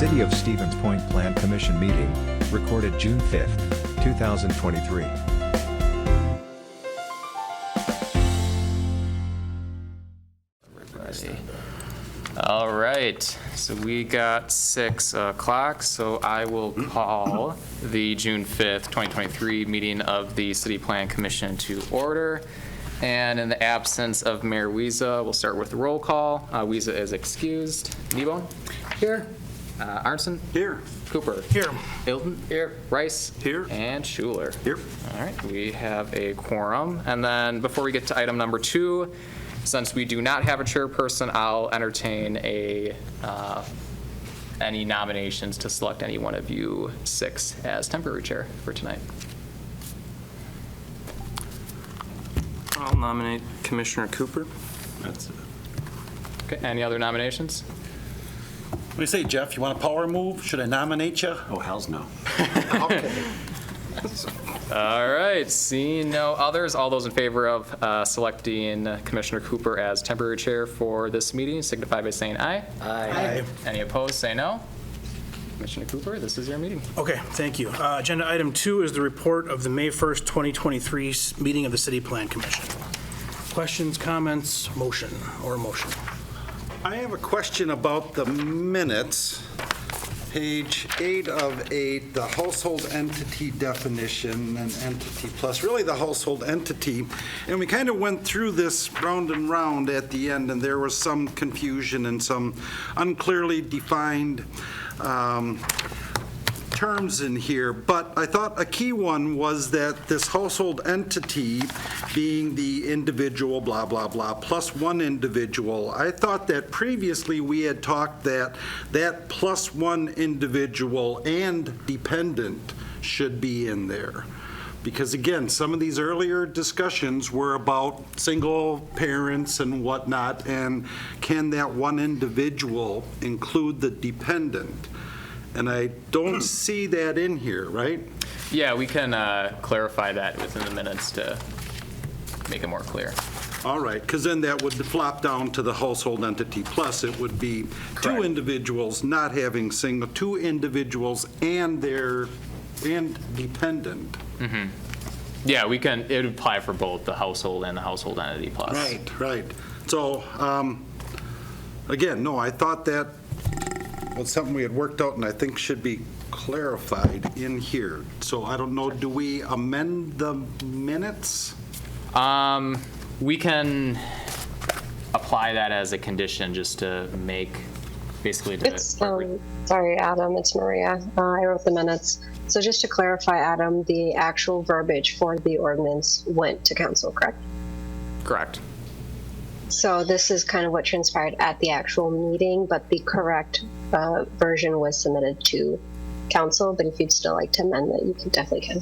City of Stevens Point Plan Commission meeting, recorded June 5th, 2023. All right, so we got 6 o'clock, so I will call the June 5th, 2023 meeting of the City Plan Commission to order. And in the absence of Mayor Wiese, we'll start with the roll call. Wiese is excused. Kneebone? Here. Arnson? Here. Cooper? Here. Hilton? Here. Rice? Here. And Schuler? Here. All right, we have a quorum. And then before we get to item number 2, since we do not have a chairperson, I'll entertain any nominations to select any one of you 6 as temporary chair for tonight. I'll nominate Commissioner Cooper. That's it. Okay, any other nominations? What do you say, Jeff? You want a power move? Should I nominate you? Oh, hells no. Okay. All right, seeing no others, all those in favor of selecting Commissioner Cooper as temporary chair for this meeting signify by saying aye. Aye. Any opposed, say no. Commissioner Cooper, this is your meeting. Okay, thank you. Agenda item 2 is the report of the May 1st, 2023 meeting of the City Plan Commission. Questions, comments, motion. I have a question about the minutes. Page 8 of 8, the household entity definition and entity plus, really the household entity. And we kind of went through this round and round at the end, and there was some confusion and some unclearly defined terms in here, but I thought a key one was that this household entity being the individual, blah, blah, blah, plus one individual. I thought that previously we had talked that plus one individual and dependent should be in there. Because again, some of these earlier discussions were about single parents and whatnot, and can that one individual include the dependent? And I don't see that in here, right? Yeah, we can clarify that within the minutes to make it more clear. All right, because then that would flop down to the household entity plus. It would be Correct. 2 individuals not having single, 2 individuals and dependent. Mm-hmm. Yeah, we can. It would apply for both the household and the household entity plus. Right. So, again, no, I thought that was something we had worked out and I think should be clarified in here. So I don't know, do we amend the minutes? We can apply that as a condition just to make, basically to... Sorry, Adam, it's Maria. I wrote the minutes. So just to clarify, Adam, the actual verbiage for the ordinance went to council, correct? Correct. So this is kind of what transpired at the actual meeting, but the correct version was submitted to council. But if you'd still like to amend it, you definitely can.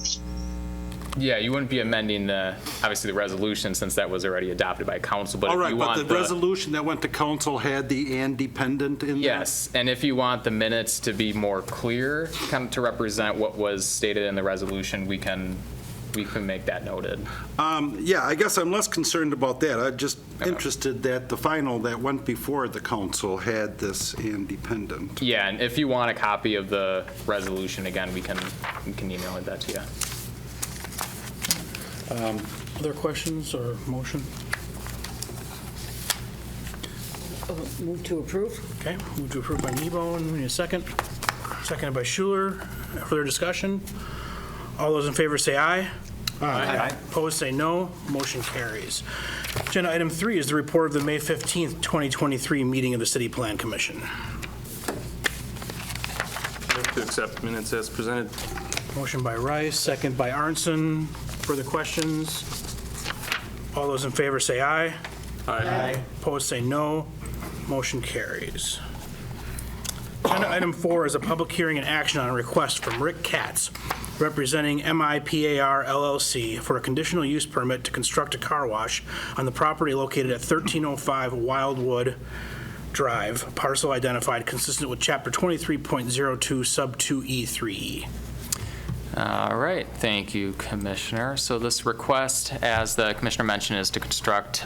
Yeah, you wouldn't be amending obviously the resolution since that was already adopted by council. But All if right, you but want the resolution that went to council had the and dependent in there? Yes, and if you want the minutes to be more clear, kind of to represent what was stated in the resolution, we can make that noted. Yeah, I guess I'm less concerned about that. I'm just interested that the final that went before the council had this and dependent. Yeah, and if you want a copy of the resolution, again, we can email that to you. Other questions or motion? Move to approve. Okay, move to approve by Kneebone. We need a second. Seconded by Schuler. Further discussion? All those in favor say aye. Aye. Opposed say no. Motion carries. Agenda item 3 is the report of the May 15th, 2023 meeting of the City Plan Commission. Move to accept minutes as presented. Motion by Rice, second by Arnson. Further questions? All those in favor say aye. Aye. Opposed say no. Motion carries. Agenda item 4 is a public hearing and action on a request from Rick Katz, representing MIPAR LLC, for a conditional use permit to construct a car wash on the property located at 1305 Wildwood Drive, parcel identified consistent with Chapter 23.02, Sub 2E3E. All right, thank you, Commissioner. So this request, as the Commissioner mentioned, is to construct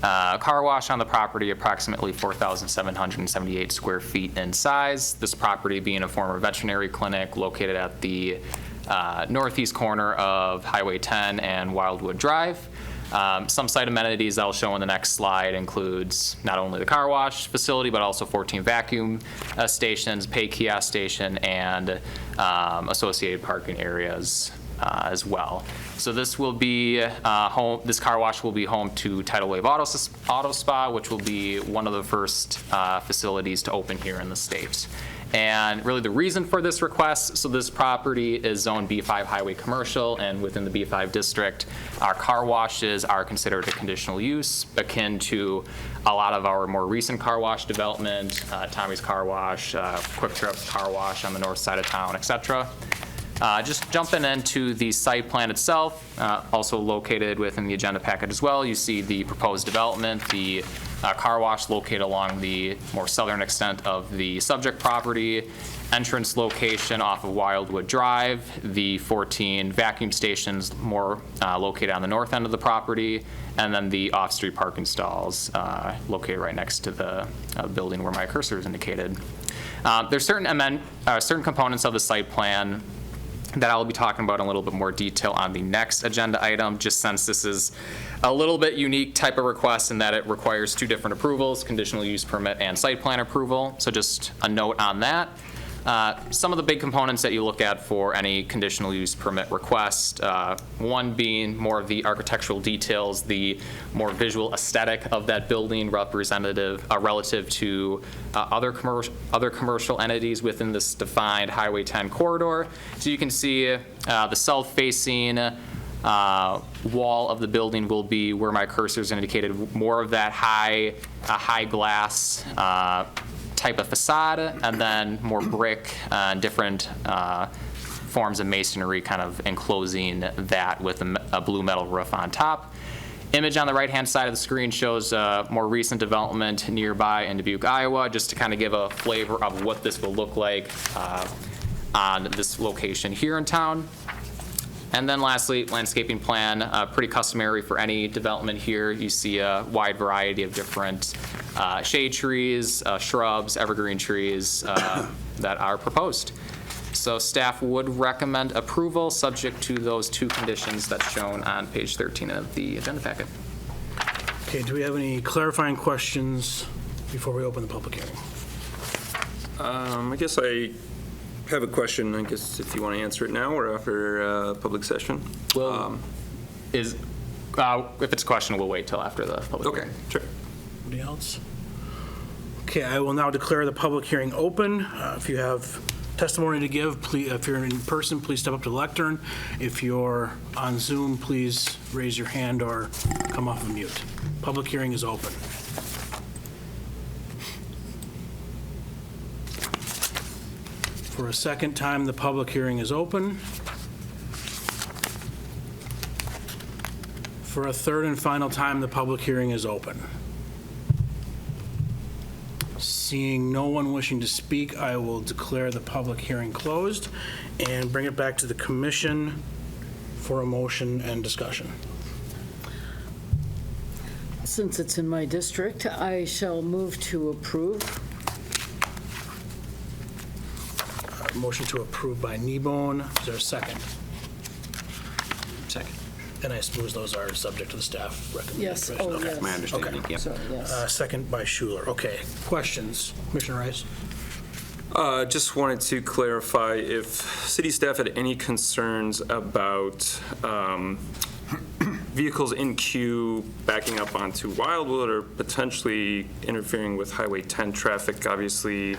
car wash on the property, approximately 4,778 square feet in size. This property being a former veterinary clinic located at the northeast corner of Highway 10 and Wildwood Drive. Some site amenities I'll show in the next slide includes not only the car wash facility, but also 14 vacuum stations, pay kiosk station, and associated parking areas as well. So this will be this car wash will be home to Tidal Wave Auto Spa, which will be one of the first facilities to open here in the state. And really the reason for this request, so this property is zone B5 highway commercial, and within the B5 district, our car washes are considered a conditional use, akin to a lot of our more recent car wash development, Tommy's Car Wash, Quick Trip Car Wash on the north side of town, et cetera. Just jumping into the site plan itself, also located within the agenda packet as well, you see the proposed development, the car wash located along the more southern extent of the subject property, entrance location off of Wildwood Drive, the 14 vacuum stations more located on the north end of the property, and then the off-street parking stalls located right next to the building where my cursor is indicated. There's certain components of the site plan that I'll be talking about in a little bit more detail on the next agenda item, just since this is a little bit unique type of request in that it requires two different approvals, conditional use permit and site plan approval. So just a note on that. Some of the big components that you look at for any conditional use permit request, one being more of the architectural details, the more visual aesthetic of that building relative to other commercial entities within this defined Highway 10 corridor. So you can see the south-facing wall of the building will be where my cursor is indicated, more of that high glass type of facade, and then more brick and different forms of masonry kind of enclosing that with a blue metal roof on top. Image on the right-hand side of the screen shows more recent development nearby in Dubuque, Iowa, just to kind of give a flavor of what this will look like on this location here in town. And then lastly, landscaping plan, pretty customary for any development here. You see a wide variety of different shade trees, shrubs, evergreen trees that are proposed. So staff would recommend approval subject to those two conditions that's shown on page 13 of the agenda packet. Okay, do we have any clarifying questions before we open the public hearing? I guess I have a question, I guess, if you want to answer it now or after public session. Well, if it's a question, we'll wait till after the public hearing. Sure. Anybody else? Okay, I will now declare the public hearing open. If you have testimony to give, please, if you're in person, please step up to the lectern. If you're on Zoom, please raise your hand or come off of mute. Public hearing is open. For a second time, the public hearing is open. For a third and final time, the public hearing is open. Seeing no one wishing to speak, I will declare the public hearing closed and bring it back to the commission for a motion and discussion. Since it's in my district, I shall move to approve. Motion to approve by Kneebone. Is there a second? Second. And I suppose those are subject to the staff recommendation. Yes, oh, Okay. yes. My understanding, yeah. So, yes. Second by Schuler. Okay. Questions? Commissioner Rice? Just wanted to clarify if city staff had any concerns about vehicles in queue backing up onto Wildwood or potentially interfering with Highway 10 traffic. Obviously,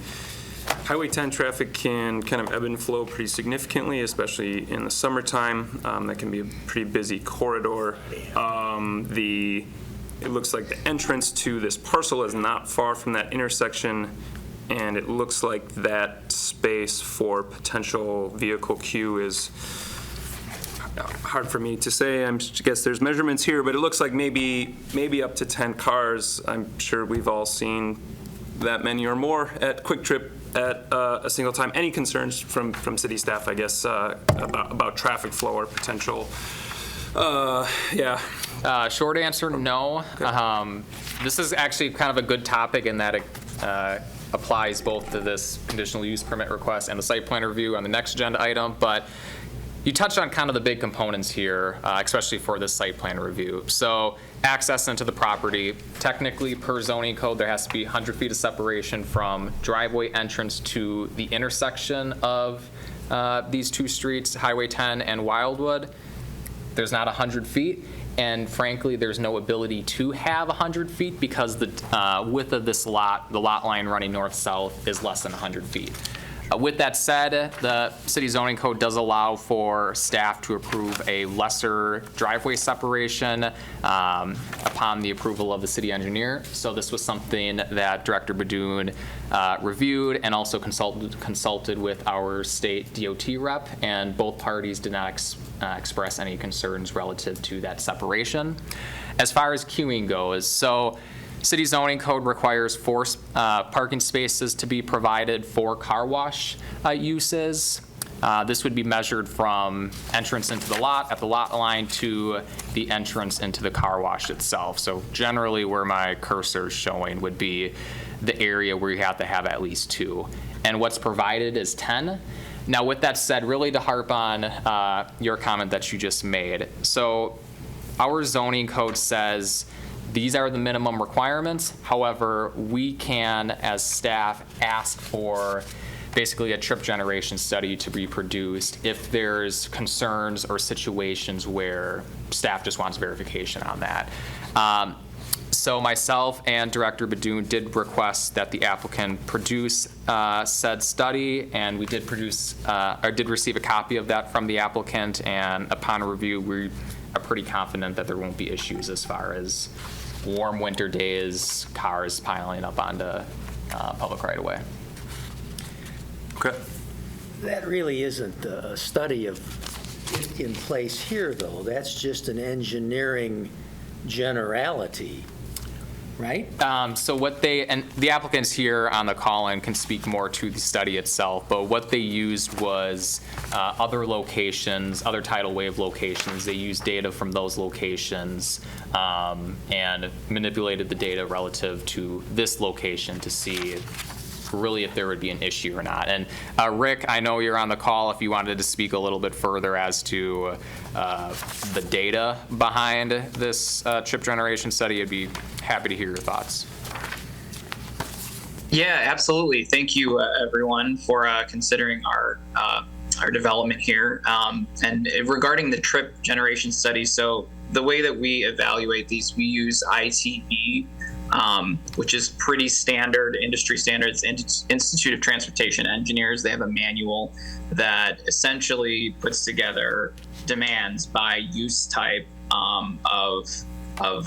Highway 10 traffic can kind of ebb and flow pretty significantly, especially in the summertime. That can be a pretty busy corridor. It looks like the entrance to this parcel is not far from that intersection, and it looks like that space for potential vehicle queue is hard for me to say. I guess there's measurements here, but it looks like maybe up to 10 cars. I'm sure we've all seen that many or more at Quick Trip at a single time. Any concerns from city staff, I guess, about traffic flow or potential Yeah. Short answer, no. This is actually kind of a good topic in that it applies both to this conditional use permit request and the site plan review on the next agenda item, but you touched on kind of the big components here, especially for this site plan review. So access into the property, technically per zoning code, there has to be 100 feet of separation from driveway entrance to the intersection of these two streets, Highway 10 and Wildwood. There's not 100 feet. And frankly, there's no ability to have 100 feet because the width of this lot, the lot line running north-south, is less than 100 feet. With that said, the city zoning code does allow for staff to approve a lesser driveway separation upon the approval of the city engineer. So this was something that Director Badoon reviewed and also consulted with our state DOT rep, and both parties did not express any concerns relative to that separation. As far as queuing goes, so city zoning code requires 4 parking spaces to be provided for car wash uses. This would be measured from entrance into the lot, at the lot line, to the entrance into the car wash itself. So generally where my cursor is showing would be the area where you have to have at least 2. And what's provided is 10. Now with that said, really to harp on your comment that you just made. So our zoning code says these are the minimum requirements. However, we can, as staff, ask for basically a trip generation study to be produced if there's concerns or situations where staff just wants verification on that. So myself and Director Badoon did request that the applicant produce said study, and we did produce, or did receive a copy of that from the applicant, and upon review, we are pretty confident that there won't be issues as far as warm winter days, cars piling up onto public right-of-way. Okay. That really isn't a study of in place here, though. That's just an engineering generality, right? So what they, and the applicants here on the call-in can speak more to the study itself, but what they used was other locations, other tidal wave locations. They used data from those locations and manipulated the data relative to this location to see really if there would be an issue or not. And Rick, I know you're on the call. If you wanted to speak a little bit further as to the data behind this trip generation study, I'd be happy to hear your thoughts. Yeah, absolutely. Thank you, everyone, for considering our development here. And regarding the trip generation study, so the way that we evaluate these, we use ITB, which is pretty standard, industry standards, Institute of Transportation Engineers. They have a manual that essentially puts together demands by use type of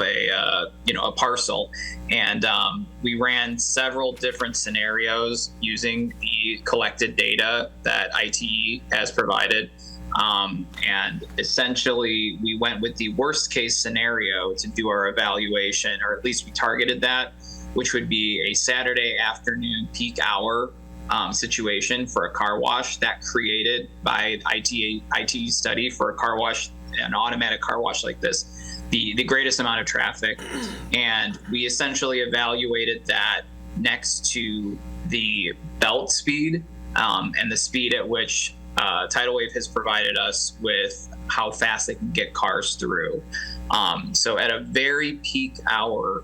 a parcel, and we ran several different scenarios using the collected data that ITE has provided. And essentially, we went with the worst case scenario to do our evaluation, or at least we targeted that, which would be a Saturday afternoon peak hour situation for a car wash that created by ITE study for a car wash, an automatic car wash like this, the greatest amount of traffic. And we essentially evaluated that next to the belt speed and the speed at which Tidal Wave has provided us with how fast they can get cars through. So at a very peak hour,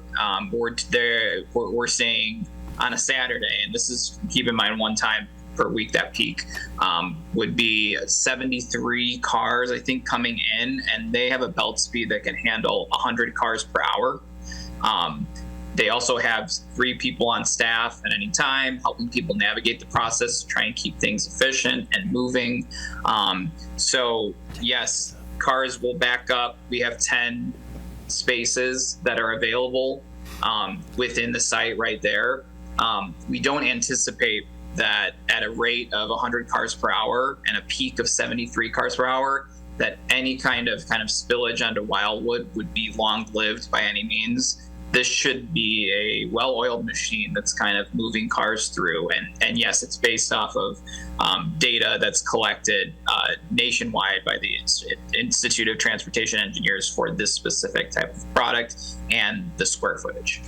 we're saying on a Saturday, and this is, keep in mind, one time per week that peak, would be 73 cars, I think, coming in, and they have a belt speed that can handle 100 cars per hour. They also have 3 people on staff at any time, helping people navigate the process to try and keep things efficient and moving. So yes, cars will back up. We have 10 spaces that are available within the site right there. We don't anticipate that at a rate of 100 cars per hour and a peak of 73 cars per hour, that any kind of spillage onto Wildwood would be long-lived by any means. this should be a well-oiled machine that's kind of moving cars through. And yes, it's based off of data that's collected nationwide by the Institute of Transportation Engineers for this specific type of product and the square footage.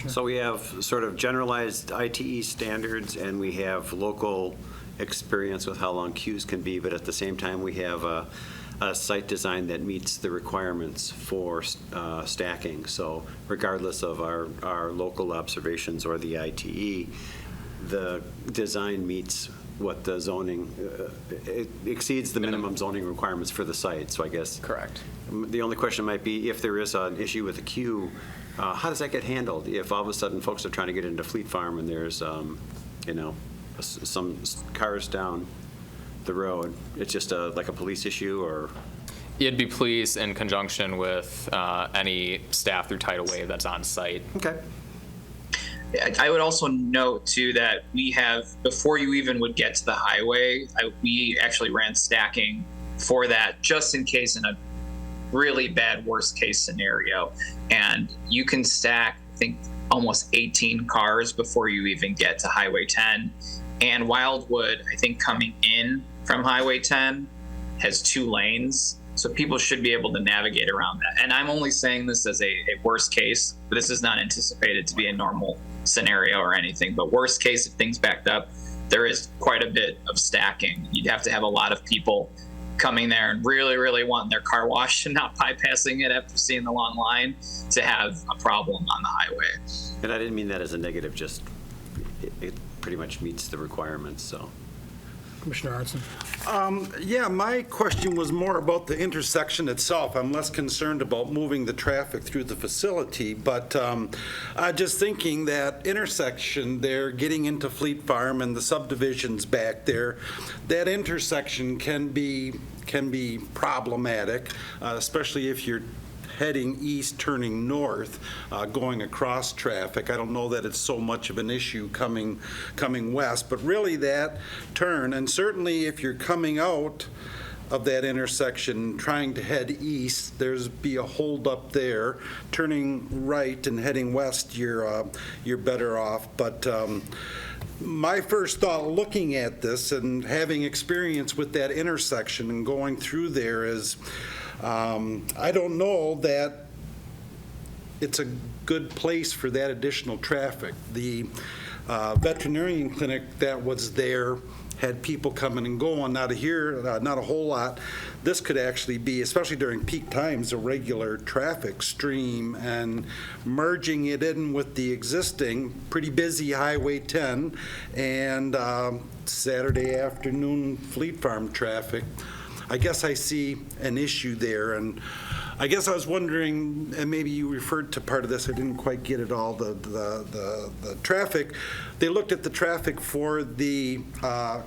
So we have sort of generalized ITE standards, and we have local experience with how long queues can be, but at the same time, we have a site design that meets the requirements for stacking. So regardless of our local observations or the ITE, the design meets what the zoning, it exceeds the minimum zoning requirements for the site, so I guess. Correct. The only question might be, if there is an issue with a queue, how does that get handled? If all of a sudden folks are trying to get into Fleet Farm and there's, you know, some cars down the road, it's just like a police issue, or? It'd be police in conjunction with any staff through Tidal Wave that's on site. Okay. I would also note too that we have, before you even would get to the highway, we actually ran stacking for that just in case in a really bad worst case scenario. And you can stack, I think, almost 18 cars before you even get to Highway 10. And Wildwood, I think coming in from Highway 10 has 2 lanes. So people should be able to navigate around that. And I'm only saying this as a worst case, but this is not anticipated to be a normal scenario or anything. But worst case, if things backed up, there is quite a bit of stacking. You'd have to have a lot of people coming there and really, really wanting their car washed and not bypassing it after seeing the long line to have a problem on the highway. And I didn't mean that as a negative, just it pretty much meets the requirements, so. Commissioner Arnson? Yeah, my question was more about the intersection itself. I'm less concerned about moving the traffic through the facility, but just thinking that intersection there, getting into Fleet Farm and the subdivisions back there, that intersection can be problematic, especially if you're heading east, turning north, going across traffic. I don't know that it's so much of an issue coming west, but really that turn, and certainly if you're coming out of that intersection trying to head east, there's be a hold up there. Turning right and heading west, you're better off. But my first thought looking at this and having experience with that intersection and going through there is, I don't know that it's a good place for that additional traffic. The veterinarian clinic that was there had people coming and going. Not a whole lot. This could actually be, especially during peak times, a regular traffic stream, and merging it in with the existing pretty busy Highway 10 and Saturday afternoon Fleet Farm traffic. I guess I see an issue there, and I guess I was wondering, and maybe you referred to part of this, I didn't quite get it all, the traffic. They looked at the traffic for the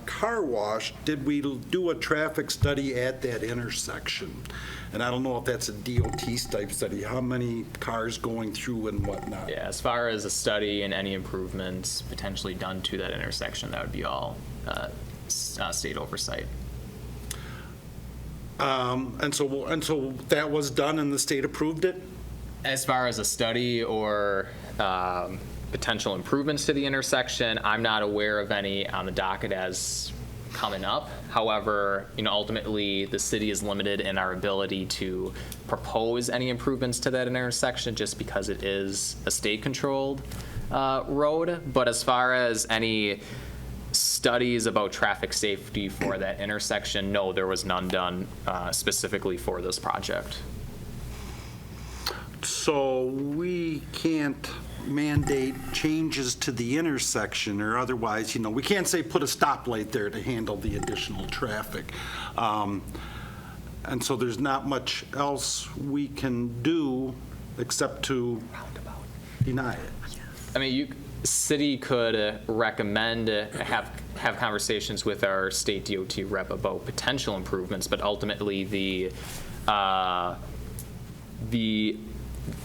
car wash. Did we do a traffic study at that intersection? And I don't know if that's a DOT type study, how many cars going through and whatnot. Yeah, as far as a study and any improvements potentially done to that intersection, that would be all state oversight. And so that was done and the state approved it? As far as a study or potential improvements to the intersection, I'm not aware of any on the docket as coming up. However, ultimately the city is limited in our ability to propose any improvements to that intersection just because it is a state-controlled road. But as far as any studies about traffic safety for that intersection, no, there was none done specifically for this project. So we can't mandate changes to the intersection or otherwise, we can't say put a stoplight there to handle the additional traffic. And so there's not much else we can do except to deny it. I mean, city could recommend have conversations with our state DOT rep about potential improvements, but ultimately the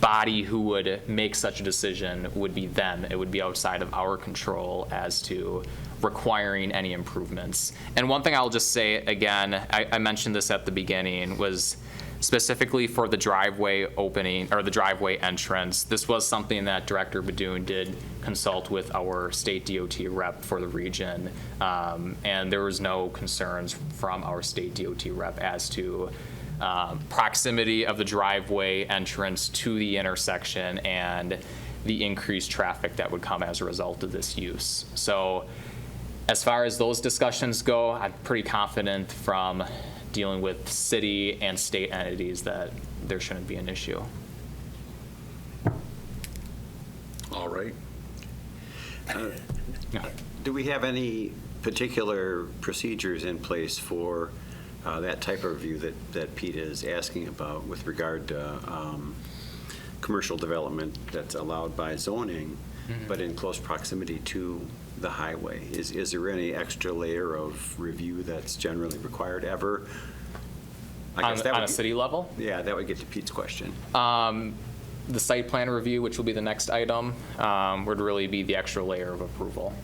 body who would make such a decision would be them. It would be outside of our control as to requiring any improvements. And one thing I'll just say again, I mentioned this at the beginning, was specifically for the driveway opening, or the driveway entrance. This was something that Director Badoon did consult with our state DOT rep for the region, and there was no concerns from our state DOT rep as to proximity of the driveway entrance to the intersection and the increased traffic that would come as a result of this use. So as far as those discussions go, I'm pretty confident from dealing with city and state entities that there shouldn't be an issue. All right. Do we have any particular procedures in place for that type of review that Pete is asking about with regard to commercial development that's allowed by zoning, but in close proximity to the highway? Is there any extra layer of review that's generally required ever? I guess On a city level? Yeah, that would get to Pete's question. The site plan review, which will be the next item, would really be the extra layer of approval.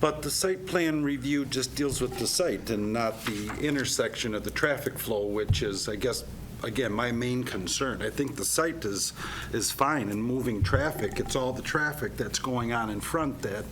But the site plan review just deals with the site and not the intersection of the traffic flow, which is, I guess, again, my main concern. I think the site is fine in moving traffic. It's all the traffic that's going on in front that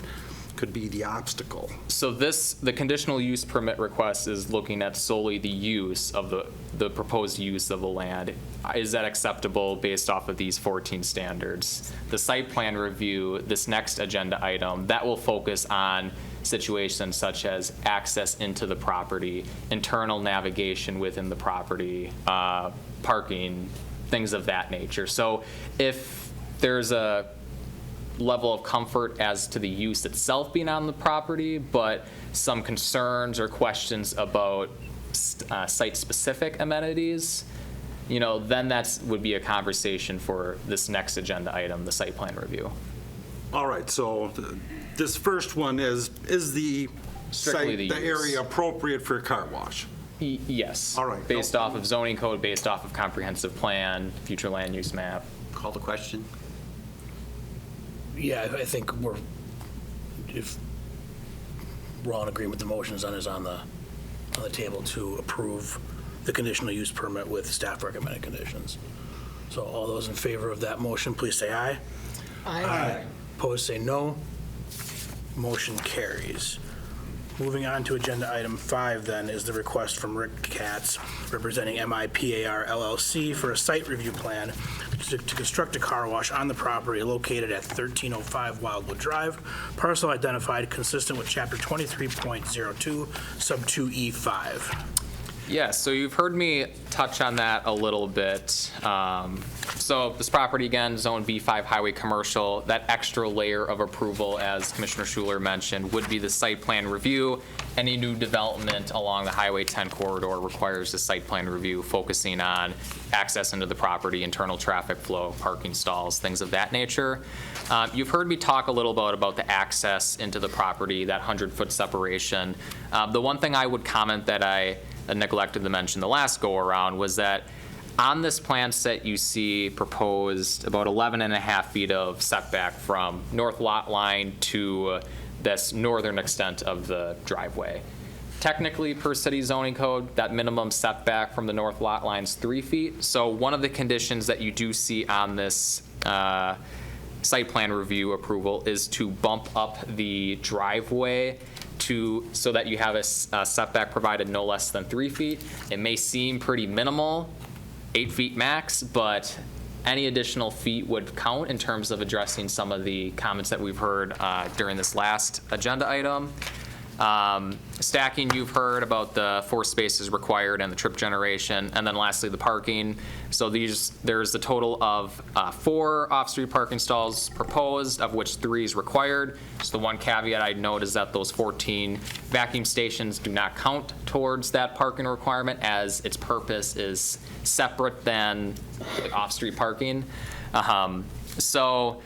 could be the obstacle. So the conditional use permit request is looking at solely the use of the proposed use of the land. Is that acceptable based off of these 14 standards? The site plan review, this next agenda item, that will focus on situations such as access into the property, internal navigation within the property, parking, things of that nature. So if there's a level of comfort as to the use itself being on the property, but some concerns or questions about site-specific amenities, then that would be a conversation for this next agenda item, the site plan review. All right, so this first one is the Strictly site, the the use. area appropriate for a car wash? Yes. All right. Based off of zoning code, based off of comprehensive plan, future land use map. Call the question. Yeah, I think if we're all in agreement, the motion is on the table to approve the conditional use permit with staff recommended conditions. So all those in favor of that motion, please say aye. Aye. Opposed, say no. Motion carries. Moving on to agenda item 5 then is the request from Rick Katz, representing MIPAR LLC, for a site review plan to construct a car wash on the property located at 1305 Wildwood Drive, parcel identified consistent with chapter 23.02, sub 2E5. Yeah, so you've heard me touch on that a little bit. So this property, again, Zone B5 Highway Commercial, that extra layer of approval, as Commissioner Schuler mentioned, would be the site plan review. Any new development along the Highway 10 corridor requires a site plan review focusing on access into the property, internal traffic flow, parking stalls, things of that nature. You've heard me talk a little bit about the access into the property, that 100-foot separation. The one thing I would comment that I neglected to mention the last go-around was that on this plan set, you see proposed about 11.5 feet of setback from north lot line to this northern extent of the driveway. Technically, per city zoning code, that minimum setback from the north lot line is 3 feet. So one of the conditions that you do see on this site plan review approval is to bump up the driveway so that you have a setback provided no less than 3 feet. It may seem pretty minimal, 8 feet max, but any additional feet would count in terms of addressing some of the comments that we've heard during this last agenda item. Stacking, you've heard about the 4 spaces required and the trip generation, and then lastly the parking. So there's a total of 4 off-street parking stalls proposed, of which 3 is required. So the one caveat I'd note is that those 14 vacuum stations do not count towards that parking requirement, as its purpose is separate than off-street parking. So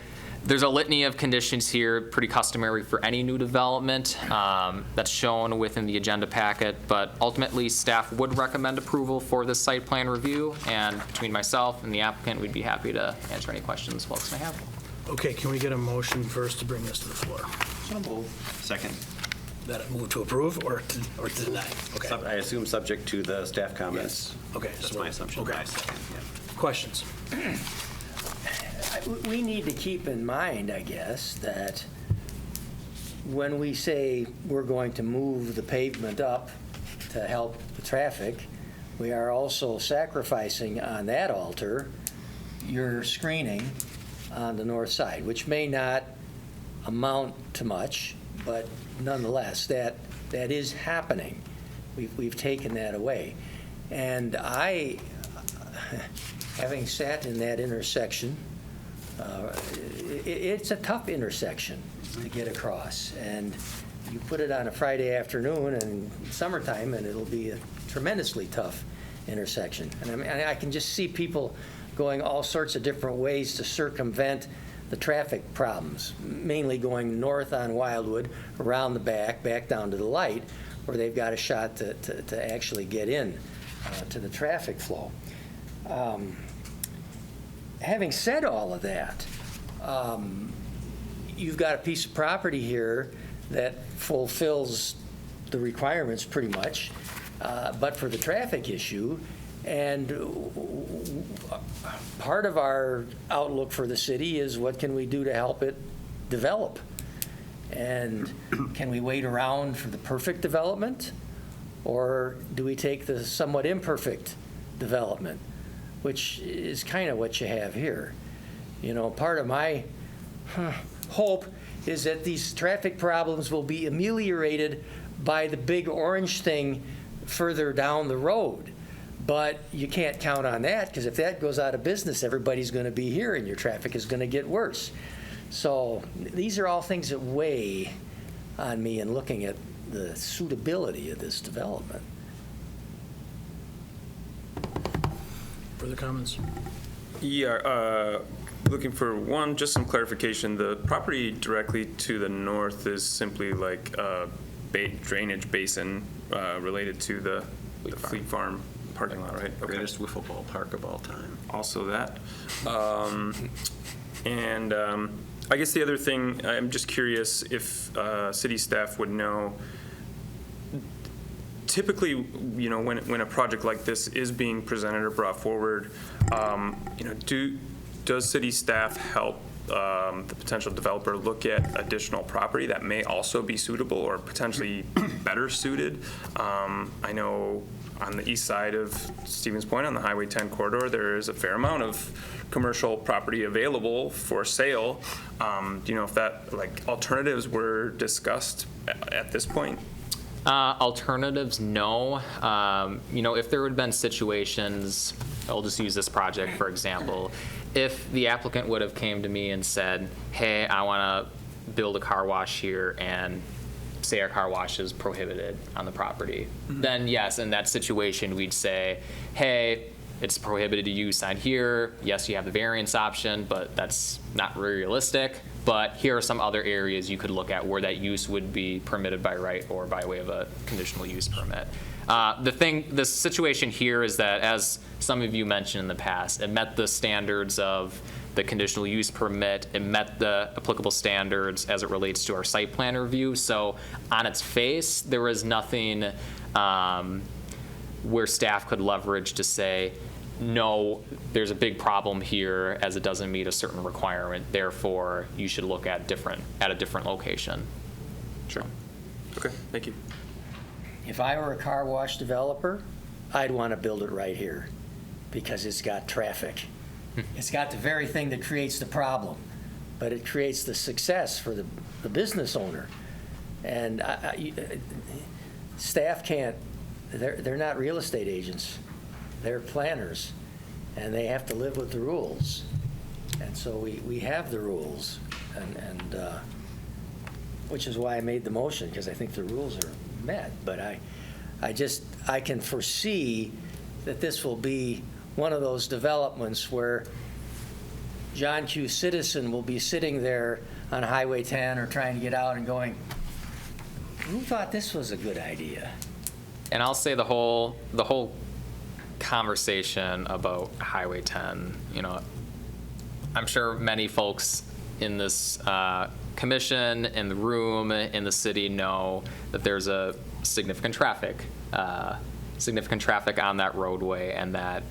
there's a litany of conditions here, pretty customary for any new development, that's shown within the agenda packet, but ultimately staff would recommend approval for this site plan review, and between myself and the applicant, we'd be happy to answer any questions folks may have. Okay, can we get a motion first to bring this to the floor? Second. that move to approve or to deny? Okay. I assume subject to the staff comments. Okay. That's so- my assumption. Okay. I second, yeah. Questions? We need to keep in mind, I guess, that when we say we're going to move the pavement up to help the traffic, we are also sacrificing on that altar your screening on the north side, which may not amount to much, but nonetheless, that is happening. We've taken that away. And I, having sat in that intersection, it's a tough intersection to get across. And you put it on a Friday afternoon and summertime, and it'll be a tremendously tough intersection. And I mean, I can just see people going all sorts of different ways to circumvent the traffic problems, mainly going north on Wildwood, around the back down to the light, where they've got a shot to actually get in to the traffic flow. Having said all of that, you've got a piece of property here that fulfills the requirements pretty much, but for the traffic issue. And part of our outlook for the city is what can we do to help it develop? And can we wait around for the perfect development? Or do we take the somewhat imperfect development, which is kind of what you have here? You know, part of my hope is that these traffic problems will be ameliorated by the big orange thing further down the road. But you can't count on that, because if that goes out of business, everybody's going to be here and your traffic is going to get worse. So these are all things that weigh on me in looking at the suitability of this development. Further comments? Yeah, looking for one, just some clarification. The property directly to the north is simply like a drainage basin related to the Fleet Farm parking lot, right? Okay. Greatest wiffle ball park of all time. Also that. And I guess the other thing, I'm just curious if city staff would know, typically, you know, when a project like this is being presented or brought forward, you know, does city staff help the potential developer look at additional property that may also be suitable or potentially better suited? I know on the east side of Stevens Point on the Highway 10 corridor, there is a fair amount of commercial property available for sale. Do you know if that, like, alternatives were discussed at this point? Alternatives, no. You know, if there had been situations, I'll just use this project for example, if the applicant would have came to me and said, hey, I want to build a car wash here, and say our car wash is prohibited on the property, then yes, in that situation, we'd say, hey, it's prohibited to use sign here. Yes, you have the variance option, but that's not very realistic. But here are some other areas you could look at where that use would be permitted by right or by way of a conditional use permit. The situation here is that, as some of you mentioned in the past, it met the standards of the conditional use permit. It met the applicable standards as it relates to our site plan review. So on its face, there was nothing where staff could leverage to say, no, there's a big problem here as it doesn't meet a certain requirement, therefore you should look at a different location. Sure. Okay, thank you. If I were a car wash developer, I'd want to build it right here because it's got traffic. It's got the very thing that creates the problem, but it creates the success for the business owner. And staff can't, they're not real estate agents. They're planners, and they have to live with the rules. And so we have the rules, and which is why I made the motion, because I think the rules are met. But I can foresee that this will be one of those developments where John Q. Citizen will be sitting there on Highway 10 or trying to get out and going, who thought this was a good idea? And I'll say the whole conversation about Highway 10, you know, I'm sure many folks in this commission, in the room, in the city know that there's a significant traffic on that roadway, and that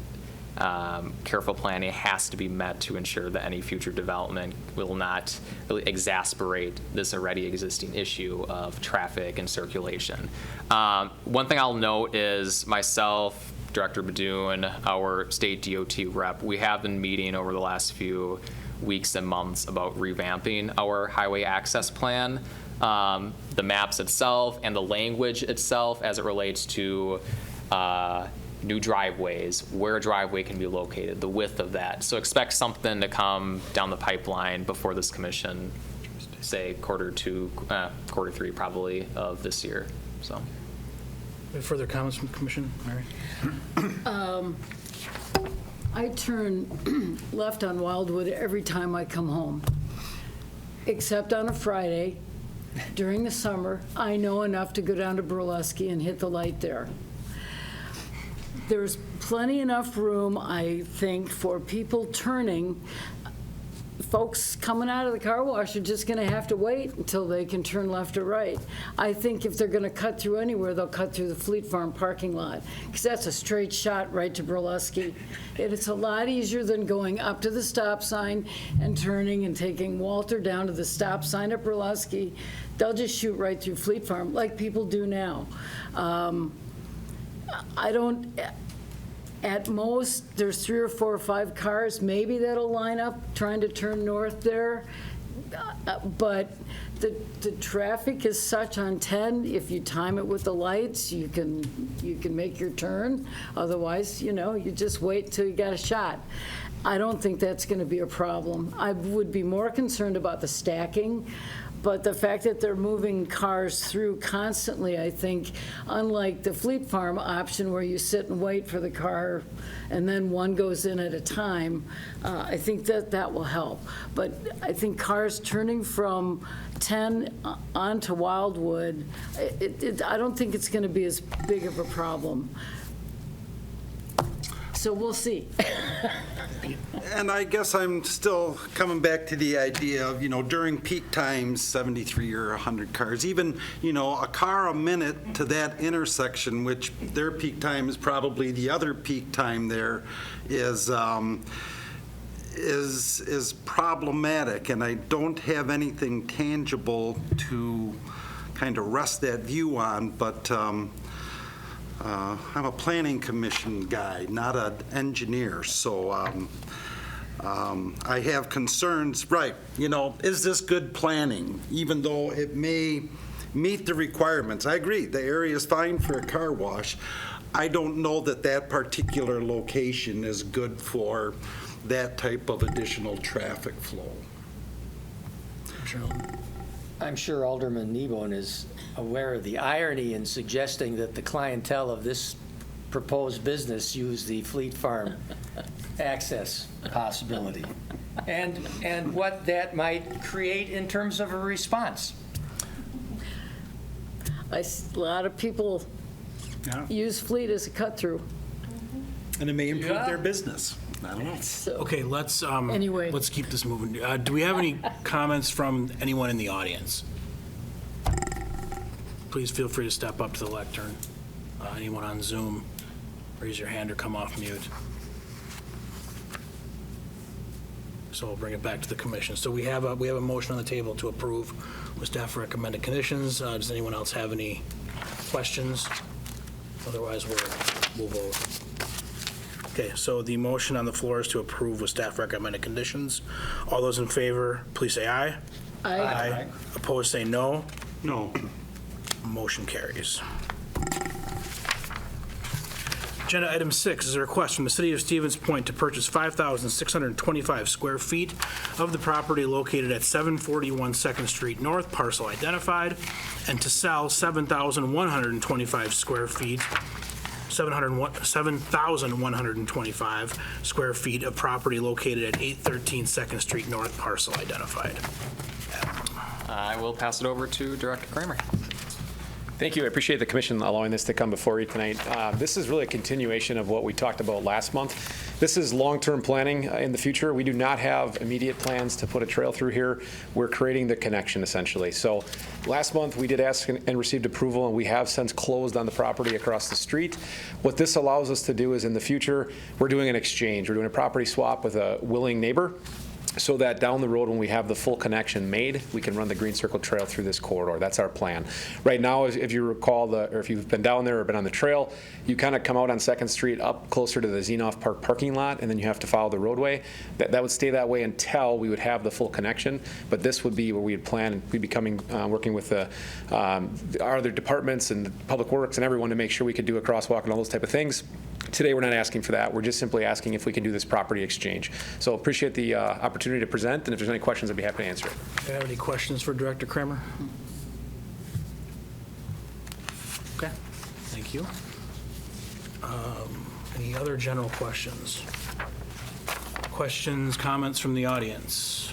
careful planning has to be met to ensure that any future development will not really exacerbate this already existing issue of traffic and circulation. One thing I'll note is myself, Director Badoon, our state DOT rep, we have been meeting over the last few weeks and months about revamping our highway access plan. The maps itself and the language itself as it relates to new driveways, where a driveway can be located, the width of that. So expect something to come down the pipeline before this commission, say quarter three probably of this year, so. Any further comments from the commission? Mary? I turn left on Wildwood every time I come home, except on a Friday. During the summer, I know enough to go down to Burlesque and hit the light there. There's plenty enough room, I think, for people turning. Folks coming out of the car wash are just going to have to wait until they can turn left or right. I think if they're going to cut through anywhere, they'll cut through the Fleet Farm parking lot, because that's a straight shot right to Burlesque. It's a lot easier than going up to the stop sign and turning and taking Walter down to the stop sign at Burlesque. They'll just shoot right through Fleet Farm like people do now. I don't, at most, there's 3 or 4 or 5 cars, maybe that'll line up trying to turn north there. But the traffic is such on 10, if you time it with the lights, you can make your turn. Otherwise, you just wait till you got a shot. I don't think that's going to be a problem. I would be more concerned about the stacking. But the fact that they're moving cars through constantly, I think, unlike the Fleet Farm option where you sit and wait for the car and then one goes in at a time, I think that will help. But I think cars turning from 10 onto Wildwood, I don't think it's going to be as big of a problem. So we'll see. And I guess I'm still coming back to the idea of, during peak times, 73 or 100 cars, even, a car a minute to that intersection, which their peak time is probably the other peak time there, is problematic. And I don't have anything tangible to kind of rest that view on, but I'm a planning commission guy, not an engineer, so I have concerns, right, is this good planning, even though it may meet the requirements? I agree, the area is fine for a car wash. I don't know that that particular location is good for that type of additional traffic flow. I'm sure Alderman Kneebone is aware of the irony in suggesting that the clientele of this proposed business use the Fleet Farm access possibility, and what that might create in terms of a response. A lot of people use Fleet as a cut-through. And it may improve their business. I don't know. So, Okay, let's Anyway. let's keep this moving. Do we have any comments from anyone in the audience? Please feel free to step up to the lectern. Anyone on Zoom, raise your hand or come off mute. So we'll bring it back to the commission. So we have a motion on the table to approve with staff recommended conditions. Does anyone else have any questions? Otherwise, we'll vote. Okay, so the motion on the floor is to approve with staff recommended conditions. All those in favor, please say aye. Aye. Opposed, say no. No. Motion carries. Agenda item 6 is a request from the City of Stevens Point to purchase 5,625 square feet of the property located at 741 Second Street North, parcel identified, and to sell 7,125 square feet 7,125 square feet of property located at 813 Second Street North, parcel identified. I will pass it over to Director Kramer. Thank you. I appreciate the commission allowing this to come before you tonight. This is really a continuation of what we talked about last month. this is long-term planning in the future. We do not have immediate plans to put a trail through here. We're creating the connection essentially. So last month we did ask and received approval, and we have since closed on the property across the street. What this allows us to do is in the future, we're doing an exchange. We're doing a property swap with a willing neighbor, so that down the road, when we have the full connection made, we can run the Green Circle Trail through this corridor. That's our plan. Right now, if you recall, or if you've been down there or been on the trail, you kind of come out on 2nd Street up closer to the Zenoff Park parking lot, and then you have to follow the roadway. That would stay that way until we would have the full connection, but this would be where we would plan, we'd be coming, working with our other departments and Public Works and everyone to make sure we could do a crosswalk and all those type of things. Today, we're not asking for that. We're just simply asking if we can do this property exchange. So appreciate the opportunity to present, and if there's any questions, I'd be happy to answer it. Do you have any questions for Director Kramer? Okay, thank you. Any other general questions? Questions, comments from the audience?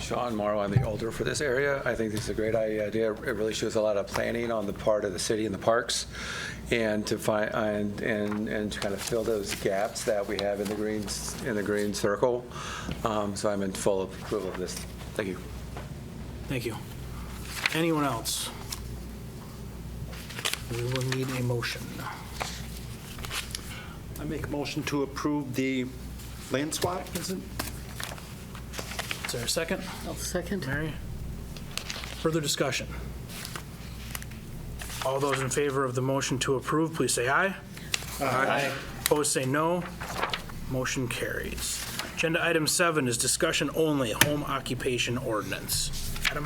Sean Morrow, I'm the alder for this area. I think this is a great idea. It really shows a lot of planning on the part of the city and the parks, and to find and to kind of fill those gaps that we have in the green circle. So I'm in full approval of this. Thank you. Thank you. Anyone else? We will need a motion. I make a motion to approve the land swap, is it? Is there a second? I'll second. Mary? Further discussion? All those in favor of the motion to approve, please say aye. Aye. Opposed, say no. Motion carries. Agenda item 7 is discussion only, home occupation ordinance. Adam?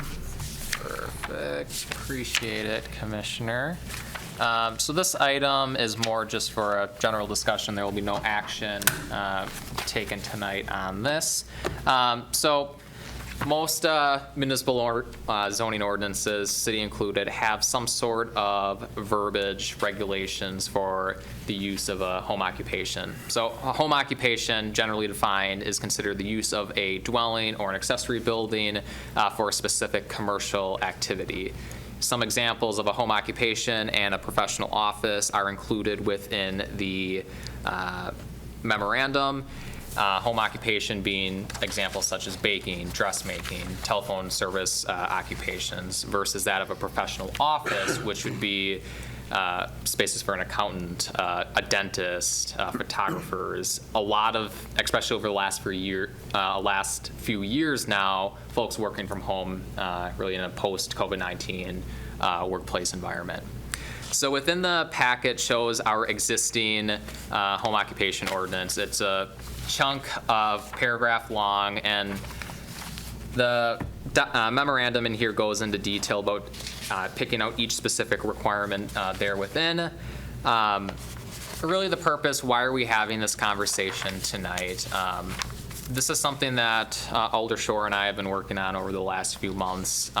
Perfect. Appreciate it, Commissioner. So this item is more just for a general discussion. There will be no action taken tonight on this. So most municipal zoning ordinances, city included, have some sort of verbiage regulations for the use of a home occupation. So a home occupation, generally defined, is considered the use of a dwelling or an accessory building for a specific commercial activity. Some examples of a home occupation and a professional office are included within the memorandum. Home occupation being examples such as baking, dressmaking, telephone service occupations, versus that of a professional office, which would be spaces for an accountant, a dentist, photographers. A lot of, especially over the last few years now, folks working from home, really in a post-COVID-19 workplace environment. So within the packet shows our existing home occupation ordinance. It's a chunk of paragraph long, and the memorandum in here goes into detail about picking out each specific requirement there within. Really the purpose, why are we having this conversation tonight? This is something that Alder Shore and I have been working on over the last few months.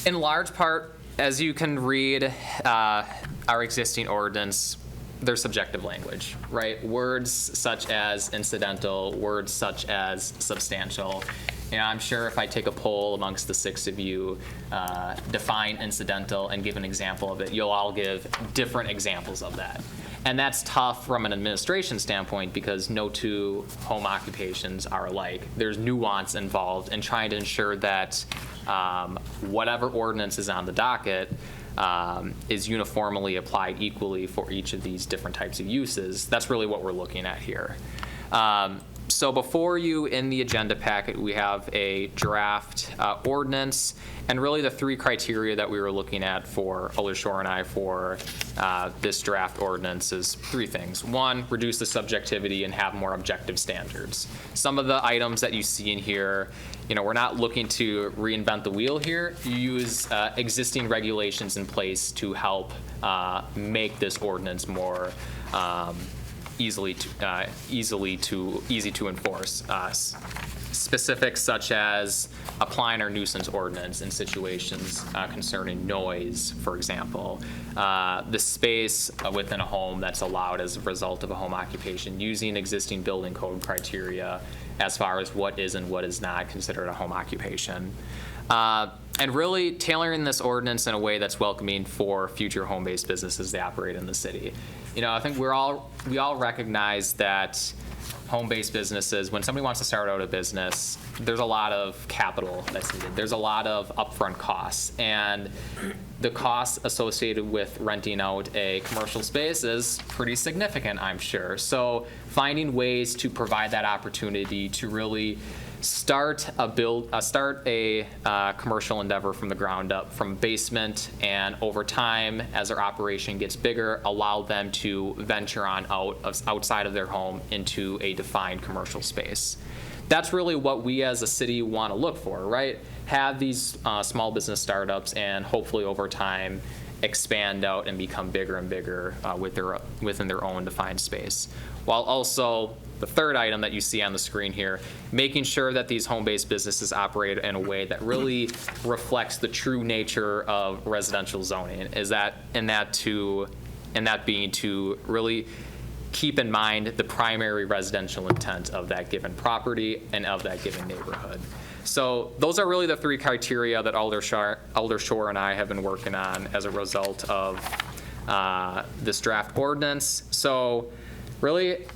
In large part, as you can read our existing ordinance, there's subjective language, right? Words such as incidental, words such as substantial. You know, I'm sure if I take a poll amongst the 6 of you, define incidental and give an example of it, you'll all give different examples of that. And that's tough from an administration standpoint because no two home occupations are alike. There's nuance involved in trying to ensure that whatever ordinance is on the docket is uniformly applied equally for each of these different types of uses. That's really what we're looking at here. So before you in the agenda packet, we have a draft ordinance, and really the 3 criteria that we were looking at for Alder Shore and I for this draft ordinance is 3 things. 1, reduce the subjectivity and have more objective standards. Some of the items that you see in here, you know, we're not looking to reinvent the wheel here. You use existing regulations in place to help make this ordinance more easy to enforce. Specifics such as applying our nuisance ordinance in situations concerning noise, for example. The space within a home that's allowed as a result of a home occupation, using existing building code criteria as far as what is and what is not considered a home occupation. and really tailoring this ordinance in a way that's welcoming for future home-based businesses that operate in the city. You know, I think we all recognize that home-based businesses, when somebody wants to start out a business, there's a lot of capital that's needed. There's a lot of upfront costs, and the costs associated with renting out a commercial space is pretty significant, I'm sure. So finding ways to provide that opportunity to really start a commercial endeavor from the ground up, from basement, and over time, as their operation gets bigger, allow them to venture on outside of their home into a defined commercial space. That's really what we as a city want to look for, right? Have these small business startups, and hopefully over time expand out and become bigger and bigger within their own defined space. While also, the third item that you see on the screen here, making sure that these home-based businesses operate in a way that really reflects the true nature of residential zoning, and that being to really keep in mind the primary residential intent of that given property and of that given neighborhood. So those are really the three criteria that Alder Shore and I have been working on as a result of this draft ordinance. So really,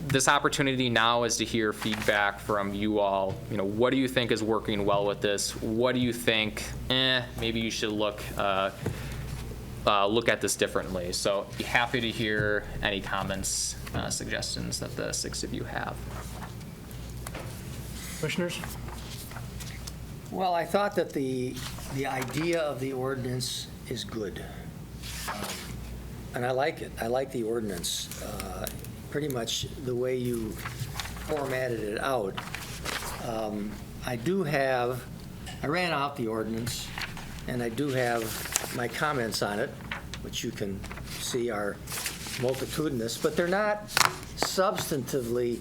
this opportunity now is to hear feedback from you all. You know, what do you think is working well with this? What do you think, maybe you should look at this differently? So be happy to hear any comments, suggestions that the six of you have. Commissioners? Well, I thought that the idea of the ordinance is good. And I like it. I like the ordinance. Pretty much the way you formatted it out. I ran out the ordinance, and I do have my comments on it, which you can see are multitudinous, but they're not substantively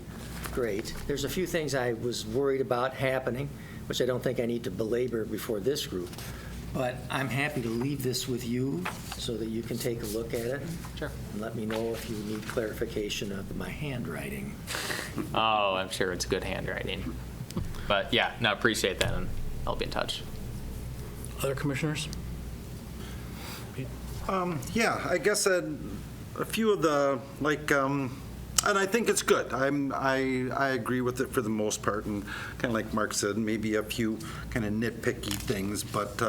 great. There's a few things I was worried about happening, which I don't think I need to belabor before this group. But I'm happy to leave this with you so that you can take a look at it. Sure. And let me know if you need clarification of my handwriting. Oh, I'm sure it's good handwriting. But yeah, no, appreciate that, and I'll be in touch. Other commissioners? Yeah, I guess a few of the, and I think it's good. I agree with it for the most part, and kind of like Mark said, maybe a few kind of nitpicky things, but,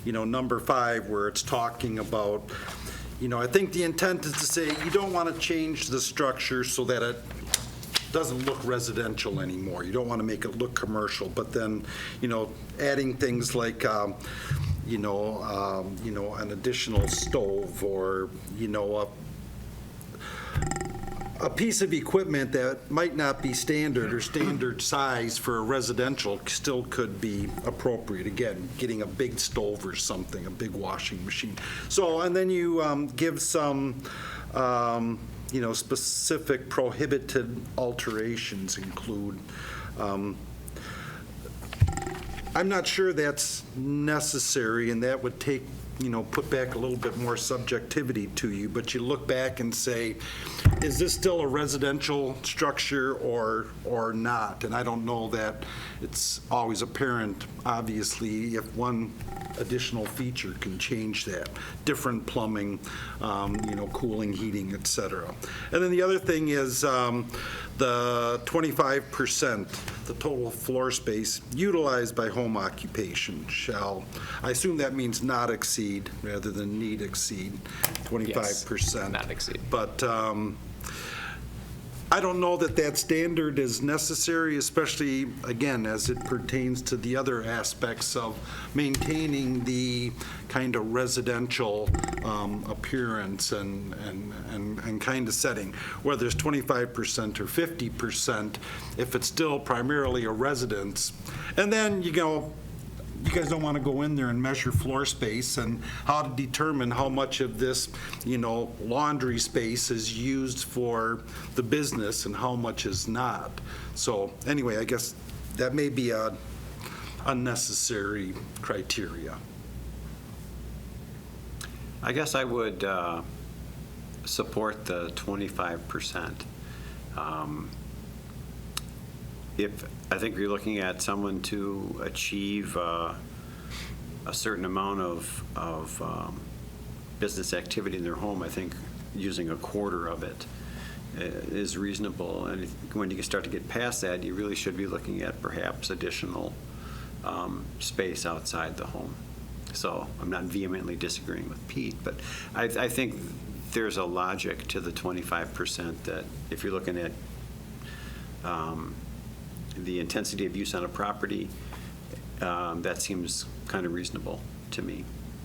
number 5, where it's talking about, I think the intent is to say you don't want to change the structure so that it doesn't look residential anymore. You don't want to make it look commercial, but then, adding things like, an additional stove, or, a piece of equipment that might not be standard or standard size for a residential still could be appropriate. Again, getting a big stove or something, a big washing machine. So, and then you give some, specific prohibited alterations include. I'm not sure that's necessary, and that would take, put back a little bit more subjectivity to you, but you look back and say, is this still a residential structure or not? And I don't know that it's always apparent, obviously, if one additional feature can change that. Different plumbing, cooling, heating, et cetera. And then the other thing is the 25%, the total floor space utilized by home occupation shall, I assume that means not exceed rather than need exceed 25%. Yes, not exceed. But I don't know that that standard is necessary, especially, again, as it pertains to the other aspects of maintaining the kind of residential appearance and kind of setting, whether it's 25% or 50%, if it's still primarily a residence. And then, you guys don't want to go in there and measure floor space and how to determine how much of this, laundry space is used for the business and how much is not. So anyway, I guess that may be a unnecessary criteria. I guess I would support the 25%. If I think you're looking at someone to achieve a a certain amount of business activity in their home, I think using a quarter of it is reasonable. And when you start to get past that, you really should be looking at perhaps additional space outside the home. So I'm not vehemently disagreeing with Pete, but I think there's a logic to the 25% that if you're looking at the intensity of use on a property, that seems kind of reasonable to me.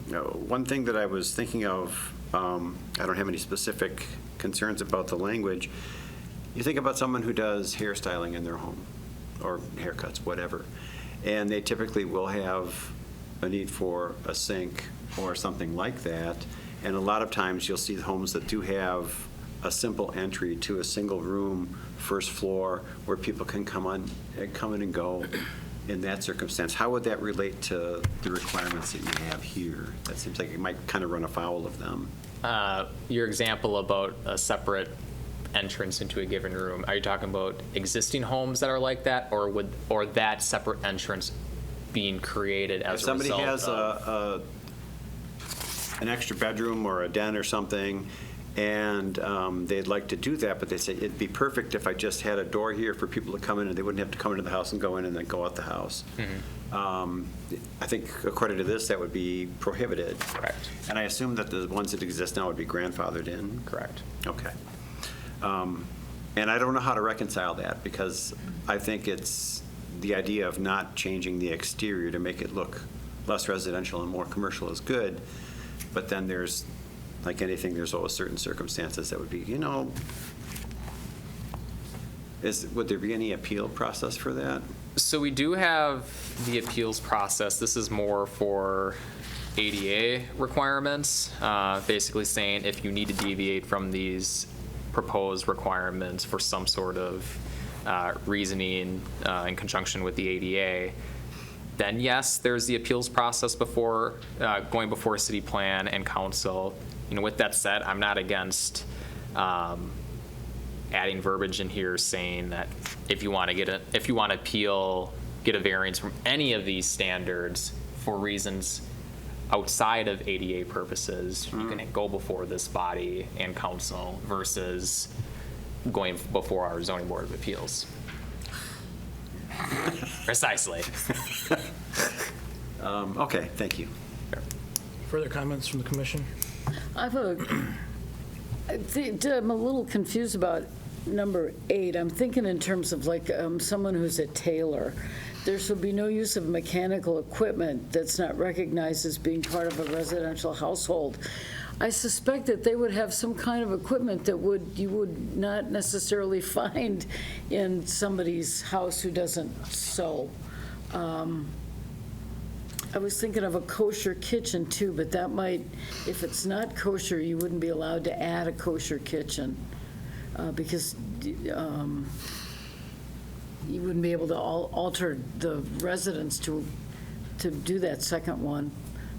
One thing that I was thinking of, I don't have any specific concerns about the language. You think about someone who does hairstyling in their home, or haircuts, whatever, and they typically will have a need for a sink or something like that. And a lot of times you'll see homes that do have a simple entry to a single room, first floor, where people can come in and go in that circumstance. How would that relate to the requirements that you have here? That seems like it might kind of run afoul of them. Your example about a separate entrance into a given room, are you talking about existing homes that are like that, or that separate entrance being created as a result of? If somebody has an extra bedroom or a den or something, and they'd like to do that, but they say it'd be perfect if I just had a door here for people to come in, and they wouldn't have to come into the house and go in and then go out the house. I think according to this, that would be prohibited. Correct. And I assume that the ones that exist now would be grandfathered in? Correct. Okay. And I don't know how to reconcile that, because I think it's the idea of not changing the exterior to make it look less residential and more commercial is good, but then there's, like anything, there's always certain circumstances that would be, would there be any appeal process for that? So we do have the appeals process. This is more for ADA requirements, basically saying if you need to deviate from these proposed requirements for some sort of reasoning in conjunction with the ADA, then yes, there's the appeals process before going before city plan and council. With that said, I'm not against adding verbiage in here saying that if you want to appeal, get a variance from any of these standards for reasons outside of ADA purposes, you can go before this body and council versus going before our zoning board of appeals. Precisely. Okay, thank you. Further comments from the commission? I'm a little confused about number 8. I'm thinking in terms of like someone who's a tailor. There shall be no use of mechanical equipment that's not recognized as being part of a residential household. I suspect that they would have some kind of equipment that you would not necessarily find in somebody's house who doesn't sew. I was thinking of a kosher kitchen too, but that might, if it's not kosher, you wouldn't be allowed to add a kosher kitchen because you wouldn't be able to alter the residence to do that second one.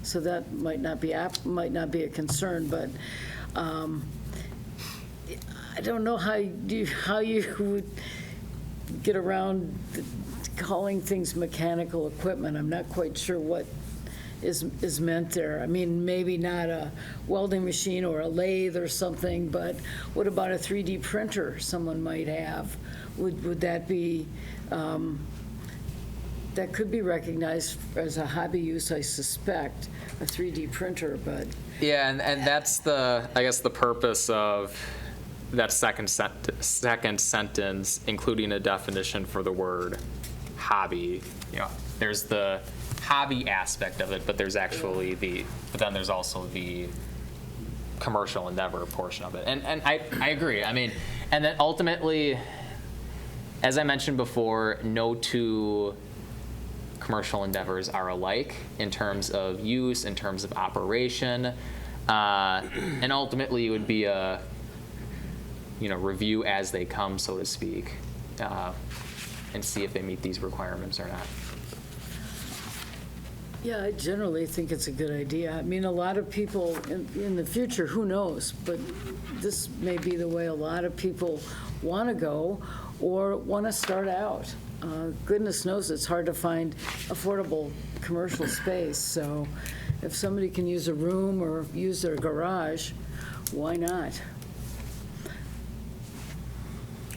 So that might not be a concern, but I don't know how you would get around calling things mechanical equipment. I'm not quite sure what is meant there. I mean, maybe not a welding machine or a lathe or something, but what about a 3D printer someone might have? Would that be, that could be recognized as a hobby use, I suspect, a 3D printer, but. Yeah, and that's I guess the purpose of that second sentence, including a definition for the word hobby. There's the hobby aspect of it, but there's actually but then there's also the commercial endeavor portion of it. And I agree. I mean, and then ultimately, as I mentioned before, no two commercial endeavors are alike in terms of use, in terms of operation, and ultimately it would be a review as they come, so to speak, and see if they meet these requirements or not. Yeah, I generally think it's a good idea. I mean, a lot of people in the future, who knows, but this may be the way a lot of people want to go or want to start out. goodness knows it's hard to find affordable commercial space. So if somebody can use a room or use their garage, why not?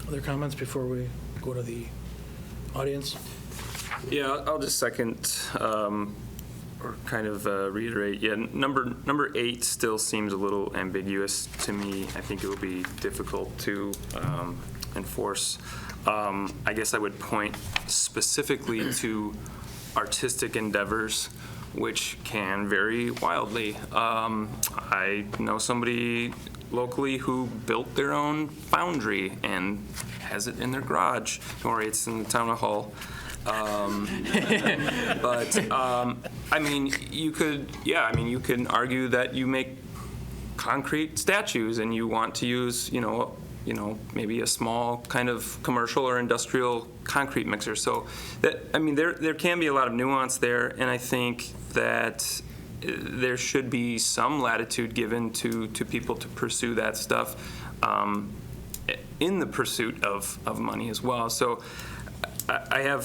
Other comments before we go to the audience? Yeah, I'll just second, or kind of reiterate, yeah, number 8 still seems a little ambiguous to me. I think it will be difficult to enforce. I guess I would point specifically to artistic endeavors, which can vary wildly. I know somebody locally who built their own foundry and has it in their garage. Don't worry, it's in the town hall. But I mean, you can argue that you make concrete statues and you want to use, maybe a small kind of commercial or industrial concrete mixer. So that, I mean, there can be a lot of nuance there, and I think that there should be some latitude given to people to pursue that stuff in the pursuit of money as well. So I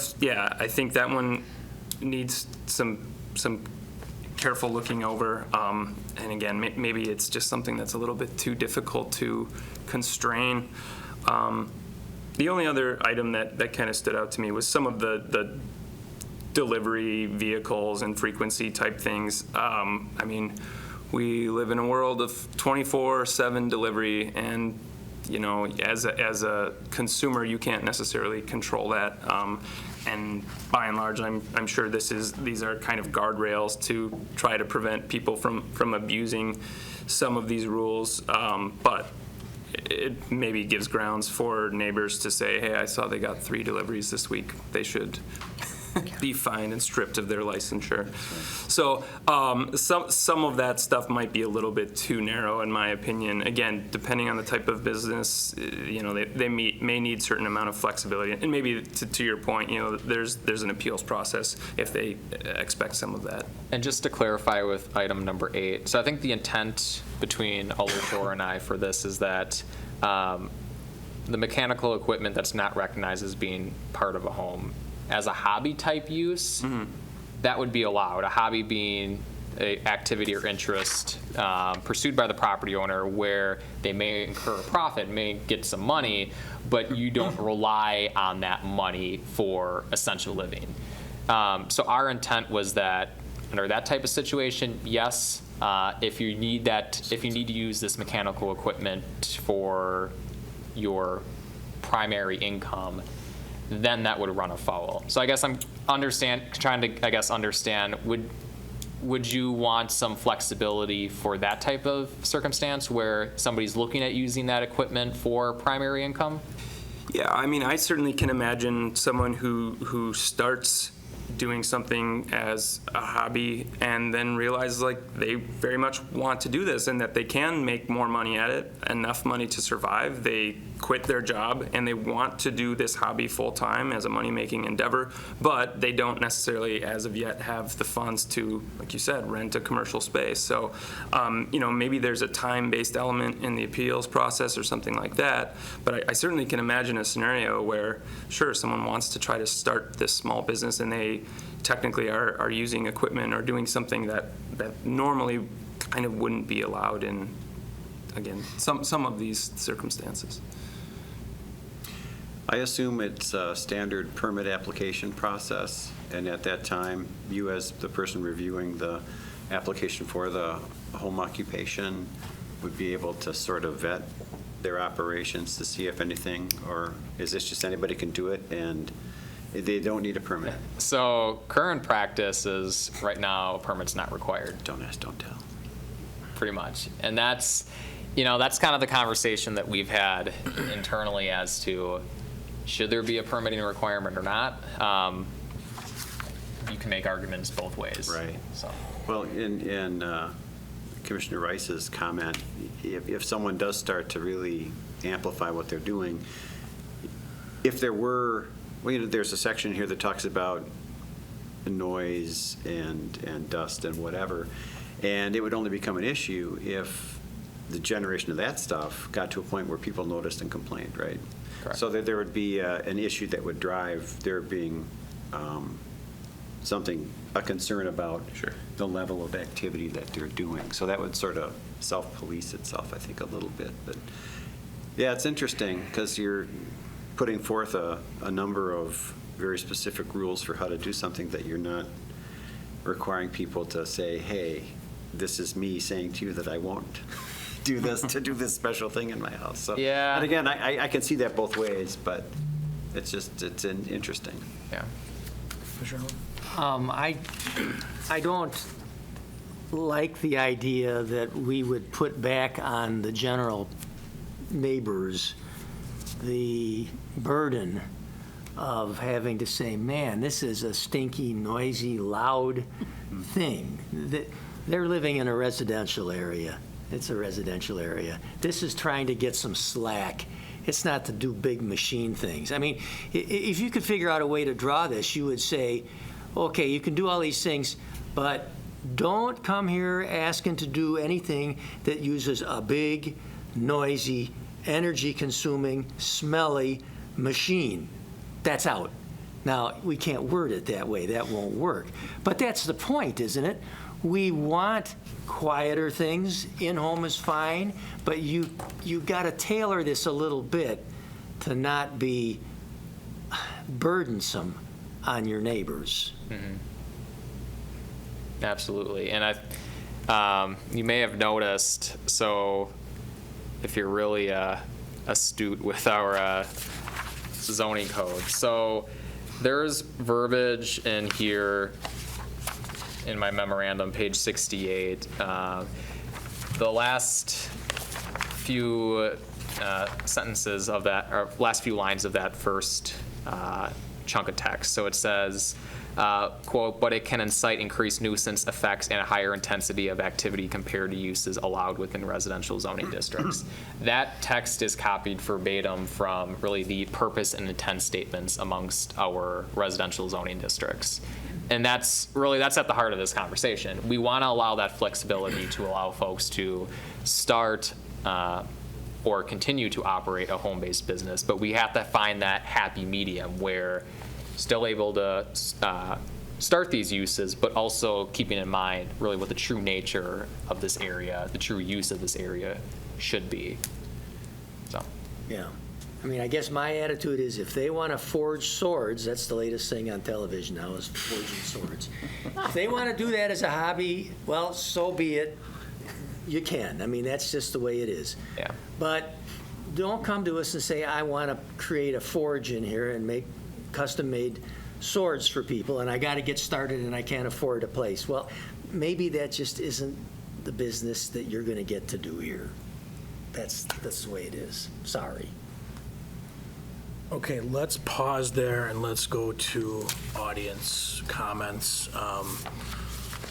think that one needs some careful looking over. And again, maybe it's just something that's a little bit too difficult to constrain. The only other item that kind of stood out to me was some of the delivery vehicles and frequency type things. I mean, we live in a world of 24/7 delivery, and as a consumer, you can't necessarily control that. And by and large, I'm sure these are kind of guardrails to try to prevent people from abusing some of these rules. But it maybe gives grounds for neighbors to say, hey, I saw they got 3 deliveries this week. They should be fined and stripped of their licensure. So some of that stuff might be a little bit too narrow, in my opinion. Again, depending on the type of business, they may need certain amount of flexibility. And maybe to your point, there's an appeals process if they expect some of that. And just to clarify with item number 8, so I think the intent between Alder Shore and I for this is that the mechanical equipment that's not recognized as being part of a home as a hobby type use, that would be allowed. A hobby being an activity or interest pursued by the property owner where they may incur a profit, may get some money, but you don't rely on that money for essential living. So our intent was that under that type of situation, yes, if you need to use this mechanical equipment for your primary income, then that would run afoul. So I guess I'm trying to understand, would you want some flexibility for that type of circumstance where somebody's looking at using that equipment for primary income? Yeah, I mean, I certainly can imagine someone who starts doing something as a hobby and then realizes they very much want to do this and that they can make more money at it, enough money to survive. They quit their job and they want to do this hobby full time as a money-making endeavor, but they don't necessarily as of yet have the funds to, like you said, rent a commercial space. So maybe there's a time-based element in the appeals process or something like that, but I certainly can imagine a scenario where sure, someone wants to try to start this small business and they technically are using equipment or doing something that normally kind of wouldn't be allowed in, again, some of these circumstances. I assume it's a standard permit application process, and at that time, you as the person reviewing the application for the home occupation would be able to sort of vet their operations to see if anything, or is this just anybody can do it and they don't need a permit? So current practice is right now a permit's not required. Don't ask, don't tell. Pretty much. And that's kind of the conversation that we've had internally as to should there be a permitting requirement or not. You can make arguments both ways. Right. So. Well, in Commissioner Rice's comment, if someone does start to really amplify what they're doing, if there were, there's a section here that talks about noise and dust and whatever, and it would only become an issue if the generation of that stuff got to a point where people noticed and complained, right? Correct. So that there would be an issue that would drive there being a concern about the level of activity that they're doing. So that would sort of self-police itself, I think, a little bit. But yeah, it's interesting because you're putting forth a number of very specific rules for how to do something that you're not requiring people to say, hey, this is me saying to you that I won't do this to do this special thing in my house. So, Yeah. And again, I can see that both ways, but it's interesting. Yeah. I don't like the idea that we would put back on the general neighbors the burden of having to say, man, this is a stinky, noisy, loud thing. They're living in a residential area. It's a residential area. This is trying to get some slack. It's not to do big machine things. I mean, if you could figure out a way to draw this, you would say, okay, you can do all these things, but don't come here asking to do anything that uses a big, noisy, energy-consuming, smelly machine. That's out. Now, we can't word it that way. That won't work. But that's the point, isn't it? We want quieter things. In-home is fine, but you got to tailor this a little bit to not be burdensome on your neighbors. Mm-hmm. Absolutely. And you may have noticed, so if you're really astute with our zoning code, so there's verbiage in here in my memorandum, page 68. The last few sentences of that, or last few lines of that first chunk of text. So it says, quote, but it can incite increased nuisance effects and a higher intensity of activity compared to uses allowed within residential zoning districts. That text is copied verbatim from really the purpose and intent statements amongst our residential zoning districts. And that's at the heart of this conversation. We want to allow that flexibility to allow folks to start or continue to operate a home-based business, but we have to find that happy medium where still able to start these uses, but also keeping in mind really what the true nature of this area, the true use of this area should be. So. Yeah. I mean, I guess my attitude is if they want to forge swords, that's the latest thing on television now is forging swords. If they want to do that as a hobby, well, so be it. You can. I mean, that's just the way it is. Yeah. But don't come to us and say, I want to create a forge in here and make custom-made swords for people, and I got to get started and I can't afford a place. Well, maybe that just isn't the business that you're going to get to do here. That's the way it is. Sorry. Okay, let's pause there and let's go to audience comments.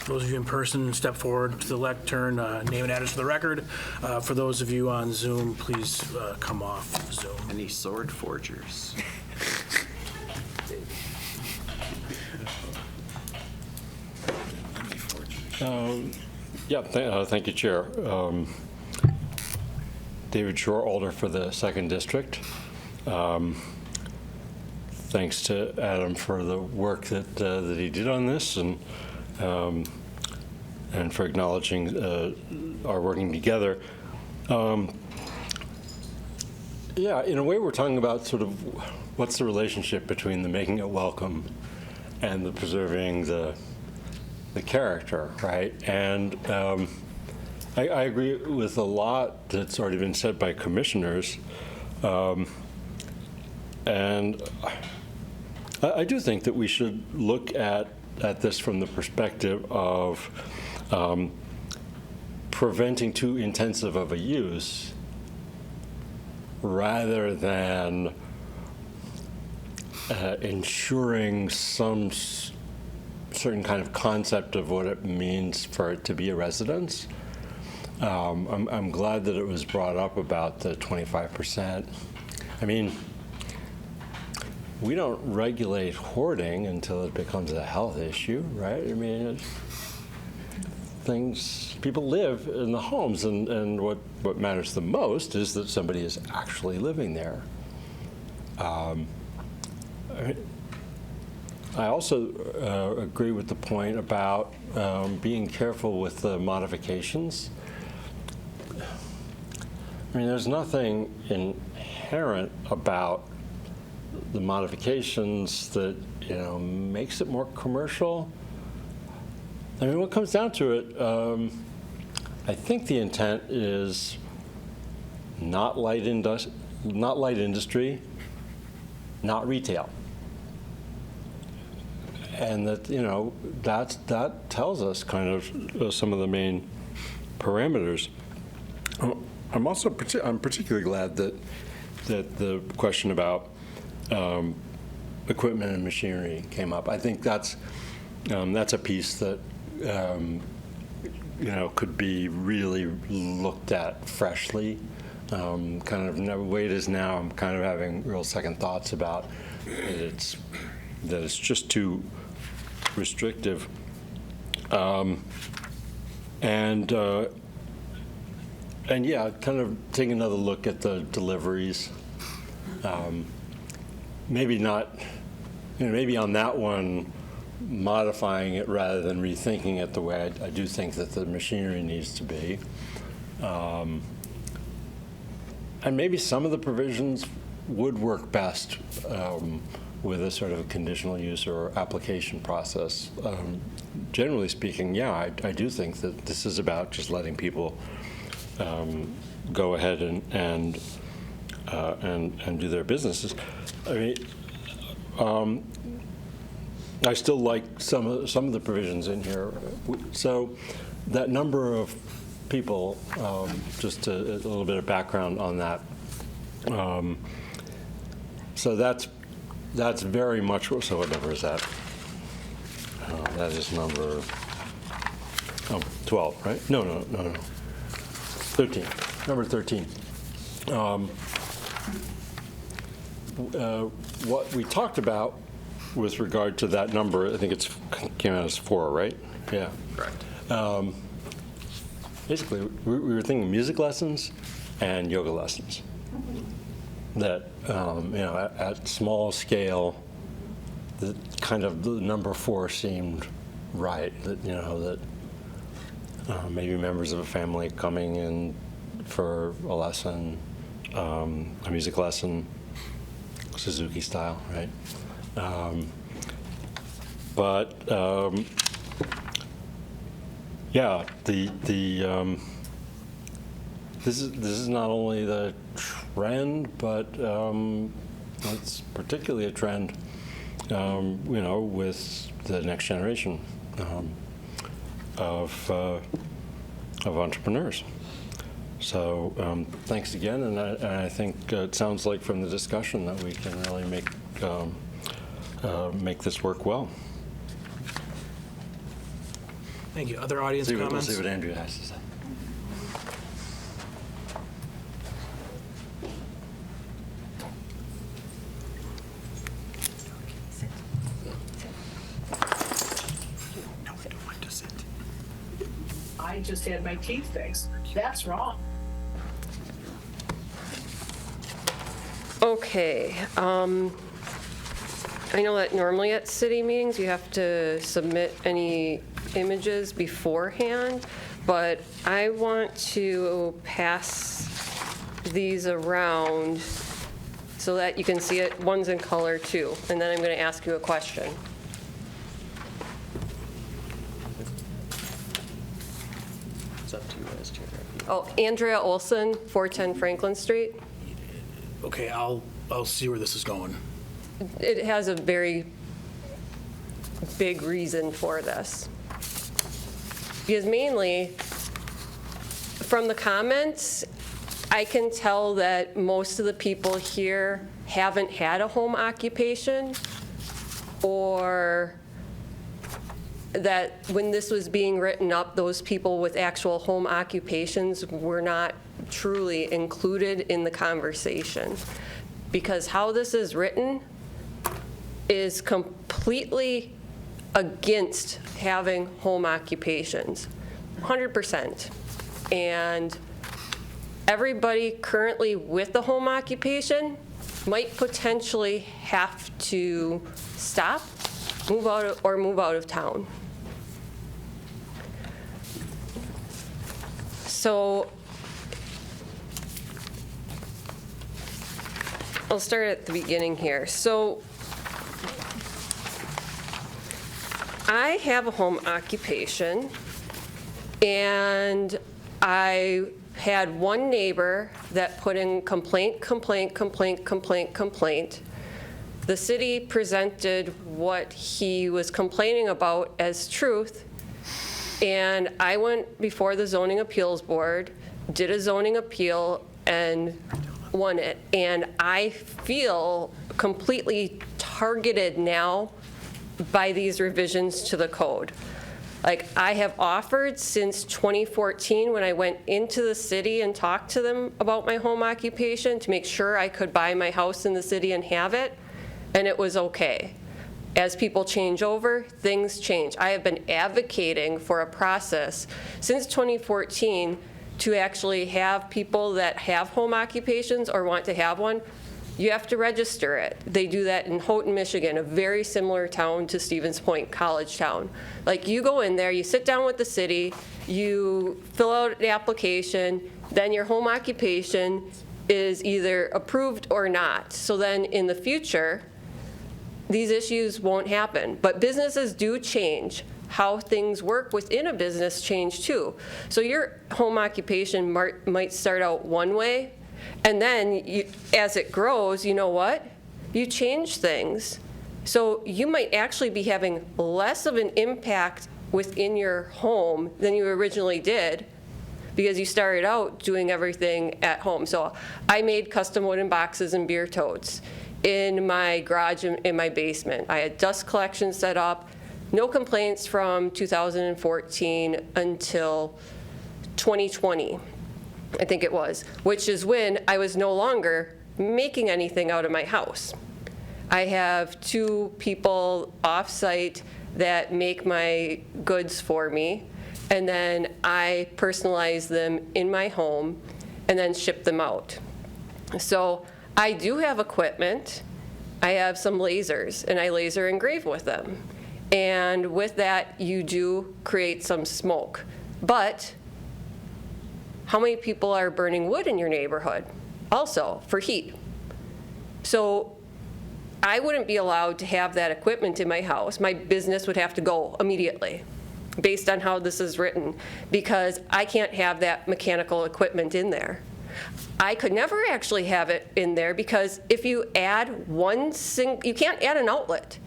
Those of you in person, step forward to the lectern, name and address for the record. For those of you on Zoom, please come off Zoom. Any sword forgers? Thank you, Chair. David Shore, Alder for the 2nd District. Thanks to Adam for the work that he did on this and for acknowledging our working together. Yeah, in a way, we're talking about sort of what's the relationship between the making it welcome and the preserving the character, right? And I agree with a lot that's already been said by commissioners. And I do think that we should look at this from the perspective of preventing too intensive of a use rather than ensuring some certain kind of concept of what it means for it to be a residence. I'm glad that it was brought up about the 25%. I mean, we don't regulate hoarding until it becomes a health issue, right? I mean, things, people live in the homes, and what matters the most is that somebody is actually living there. I also agree with the point about being careful with the modifications. I mean, there's nothing inherent about the modifications that, you know, makes it more commercial. I mean, what comes down to it, I think the intent is not light industry, not retail. And that, you know, that tells us kind of some of the main parameters. I'm also I'm particularly glad that the question about equipment and machinery came up. I think that's a piece that you know, could be really looked at freshly. Kind of the way it is now, I'm kind of having real second thoughts about that it's just too restrictive. And yeah, kind of take another look at the deliveries. Maybe not, you know, maybe on that one, modifying it rather than rethinking it the way I do think that the machinery needs to be. And maybe some of the provisions would work best with a sort of a conditional use or application process. Generally speaking, yeah, I do think that this is about just letting people go ahead and do their businesses. I mean, I still like some of the provisions in here. So that number of people, just a little bit of background on that. So that's very much, so what number is that? That is number 12, right? No. 13, number 13. What we talked about with regard to that number, I think it came out as 4, right? Yeah. Correct. Basically, we were thinking music lessons and yoga lessons. That, you know, at small scale, the number 4 seemed right. That, you know, that maybe members of a family coming in for a lesson, a music lesson, Suzuki style, right? Yeah, this is not only the trend, but it's particularly a trend, you know, with the next generation of entrepreneurs. So thanks again, and I think it sounds like from the discussion that we can really make this work well. Thank you. Other audience comments? We'll see what Andrew has to say. I just had my teeth fixed. That's wrong. Okay. I know that normally at city meetings you have to submit any images beforehand, but I want to pass these around so that you can see it. One's in color too, and then I'm going to ask you a question. It's up to you as chair. Oh, Andrea Olson, 410 Franklin Street. Okay, I'll see where this is going. It has a very big reason for this. Because mainly, from the comments, I can tell that most of the people here haven't had a home occupation, or that when this was being written up, those people with actual home occupations were not truly included in the conversation. Because how this is written is completely against having home occupations. 100%. And everybody currently with the home occupation might potentially have to stop, move out of town. So I'll start at the beginning here. So I have a home occupation, and I had one neighbor that put in complaint. The city presented what he was complaining about as truth, and I went before the zoning appeals board, did a zoning appeal, and won it. And I feel completely targeted now by these revisions to the code. Like, I have offered since 2014, when I went into the city and talked to them about my home occupation, to make sure I could buy my house in the city and have it, and it was okay. As people change over, things change. I have been advocating for a process since 2014 to actually have people that have home occupations or want to have one, you have to register it. They do that in Houghton, Michigan, a very similar town to Stevens Point, college town. Like, you go in there, you sit down with the city, you fill out an application, then your home occupation is either approved or not. So then in the future, these issues won't happen. But businesses do change. How things work within a business change too. So your home occupation might start out one way, and then as it grows, you know what? You change things. So you might actually be having less of an impact within your home than you originally did, because you started out doing everything at home. So I made custom wooden boxes and beer totes in my garage and in my basement. I had dust collection set up. No complaints from 2014 until 2020, I think it was, which is when I was no longer making anything out of my house. I have 2 people off-site that make my goods for me, and then I personalize them in my home and then ship them out. So I do have equipment. I have some lasers, and I laser engrave with them. And with that, you do create some smoke. But how many people are burning wood in your neighborhood also for heat? So I wouldn't be allowed to have that equipment in my house. My business would have to go immediately based on how this is written, because I can't have that mechanical equipment in there. I could never actually have it in there, because if you add you can't add an outlet.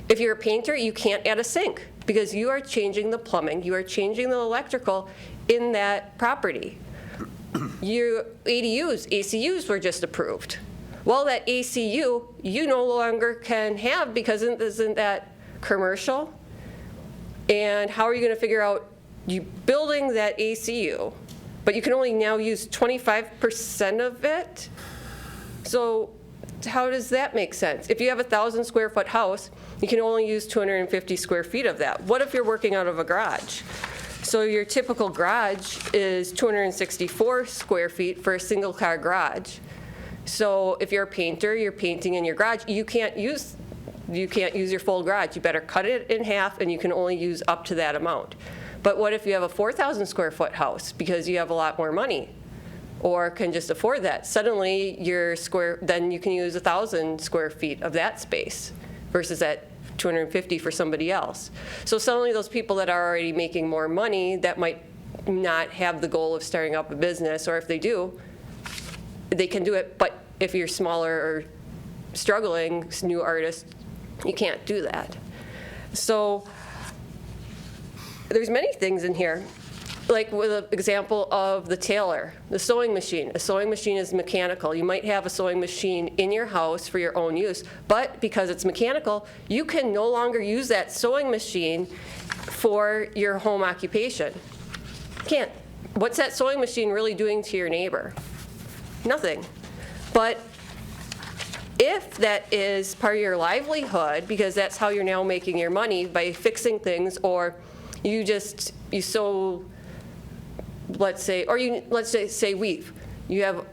If you're a painter, you can't add a sink, because you are changing the plumbing, you are changing the electrical in that property. Your ADUs, ACUs were just approved. Well, that ACU, you no longer can have, because isn't that commercial? And how are you going to figure out you building that ACU, but you can only now use 25% of it? So how does that make sense? If you have a 1,000 square foot house, you can only use 250 square feet of that. What if you're working out of a garage? So your typical garage is 264 square feet for a single car garage. So if you're a painter, you're painting in your garage, you can't use your full garage. You better cut it in half, and you can only use up to that amount. But what if you have a 4,000 square foot house because you have a lot more money, or can just afford that? Suddenly then you can use 1,000 square feet of that space versus that 250 for somebody else. So suddenly those people that are already making more money that might not have the goal of starting up a business, or if they do, they can do it. But if you're smaller or struggling, new artist, you can't do that. So there's many things in here. Like with an example of the tailor, the sewing machine. A sewing machine is mechanical. You might have a sewing machine in your house for your own use, but because it's mechanical, you can no longer use that sewing machine for your home occupation. Can't. What's that sewing machine really doing to your neighbor? Nothing. But if that is part of your livelihood, because that's how you're now making your money, by fixing things, or you sew let's say weave. You have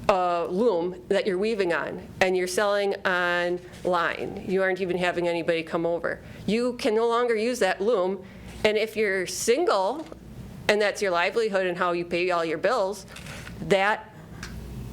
a loom that you're weaving on, and you're selling online. You aren't even having anybody come over. You can no longer use that loom, and if you're single, and that's your livelihood and how you pay all your bills, that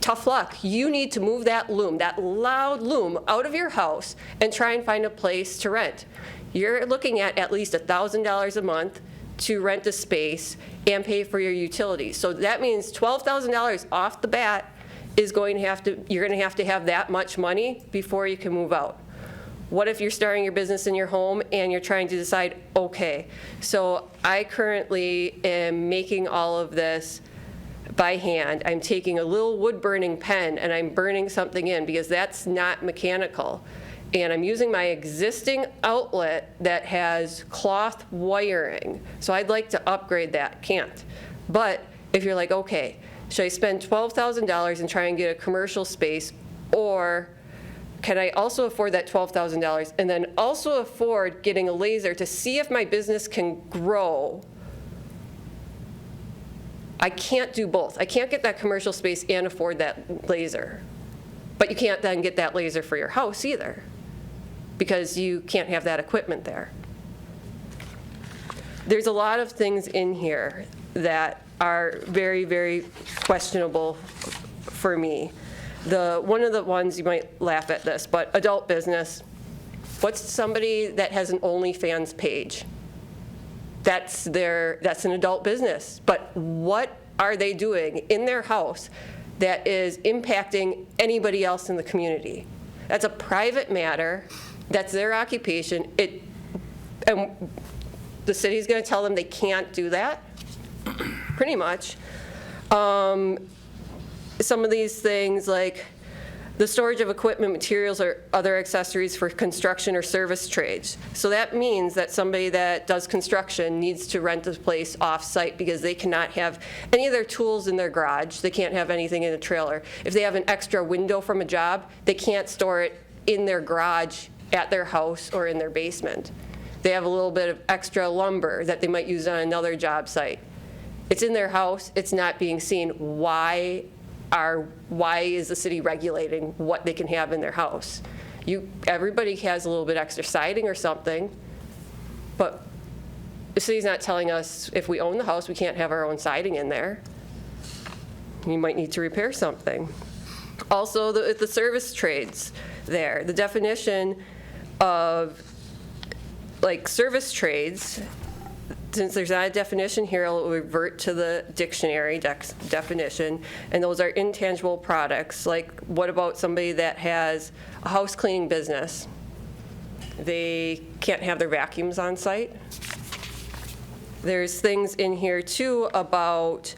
tough luck. You need to move that loom, that loud loom, out of your house and try and find a place to rent. You're looking at least $1,000 a month to rent a space and pay for your utilities. So that means $12,000 off the bat is you're going to have that much money before you can move out. What if you're starting your business in your home and you're trying to decide, okay, so I currently am making all of this by hand. I'm taking a little wood burning pen and I'm burning something in because that's not mechanical. And I'm using my existing outlet that has cloth wiring. So I'd like to upgrade that. Can't. But if you're like, okay, should I spend $12,000 and try and get a commercial space, or can I also afford that $12,000 and then also afford getting a laser to see if my business can grow? I can't do both. I can't get that commercial space and afford that laser. But you can't then get that laser for your house either, because you can't have that equipment there. There's a lot of things in here that are very, very questionable for me. One of the ones, you might laugh at this, but adult business. What's somebody that has an OnlyFans page? That's an adult business. But what are they doing in their house that is impacting anybody else in the community? That's a private matter. That's their occupation. And the city's going to tell them they can't do that, pretty much. Some of these things, like the storage of equipment, materials, or other accessories for construction or service trades. So that means that somebody that does construction needs to rent a place off-site because they cannot have any of their tools in their garage. They can't have anything in a trailer. If they have an extra window from a job, they can't store it in their garage, at their house, or in their basement. They have a little bit of extra lumber that they might use on another job site. It's in their house. It's not being seen. Why is the city regulating what they can have in their house? Everybody has a little bit extra siding or something, but the city's not telling us if we own the house, we can't have our own siding in there. You might need to repair something. Also, the service trades there, the definition of like service trades, since there's not a definition here, I'll revert to the dictionary definition, and those are intangible products. Like, what about somebody that has a house cleaning business? They can't have their vacuums on site. There's things in here too about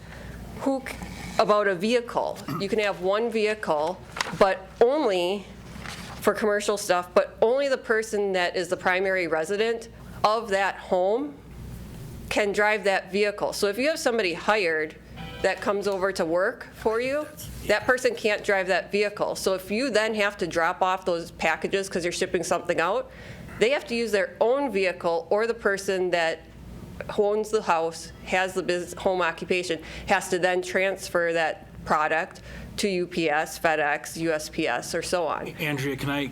a vehicle. You can have one vehicle, but only for commercial stuff, but only the person that is the primary resident of that home can drive that vehicle. So if you have somebody hired that comes over to work for you, that person can't drive that vehicle. So if you then have to drop off those packages because you're shipping something out, they have to use their own vehicle, or the person that owns the house, has the business home occupation, has to then transfer that product to UPS, FedEx, USPS, or so on. Andrea, can I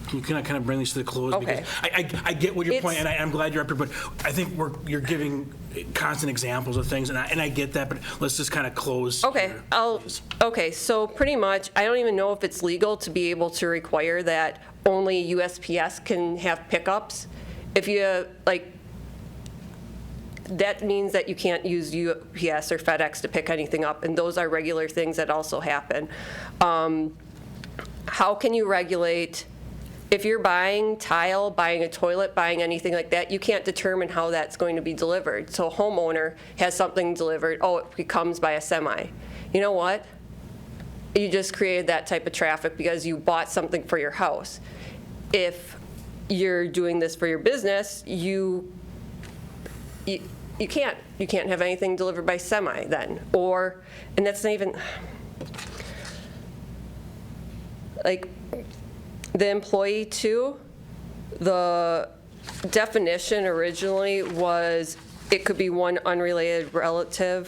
kind of bring these to the close? Okay. Because I get what your point, and I'm glad you're up here, but I think you're giving constant examples of things, and I get that, but let's just kind of close. Okay, here, so pretty much, I don't even know if it's legal to be able to require that only USPS can have pickups. If you, that means that you can't use UPS or FedEx to pick anything up, and those are regular things that also happen. How can you regulate, if you're buying tile, buying a toilet, buying anything like that, you can't determine how that's going to be delivered. So a homeowner has something delivered, it comes by a semi. You know what? You just created that type of traffic because you bought something for your house. If you're doing this for your business, you can't have anything delivered by semi then, and that's not even, like, the employee too, the definition originally was it could be one unrelated relative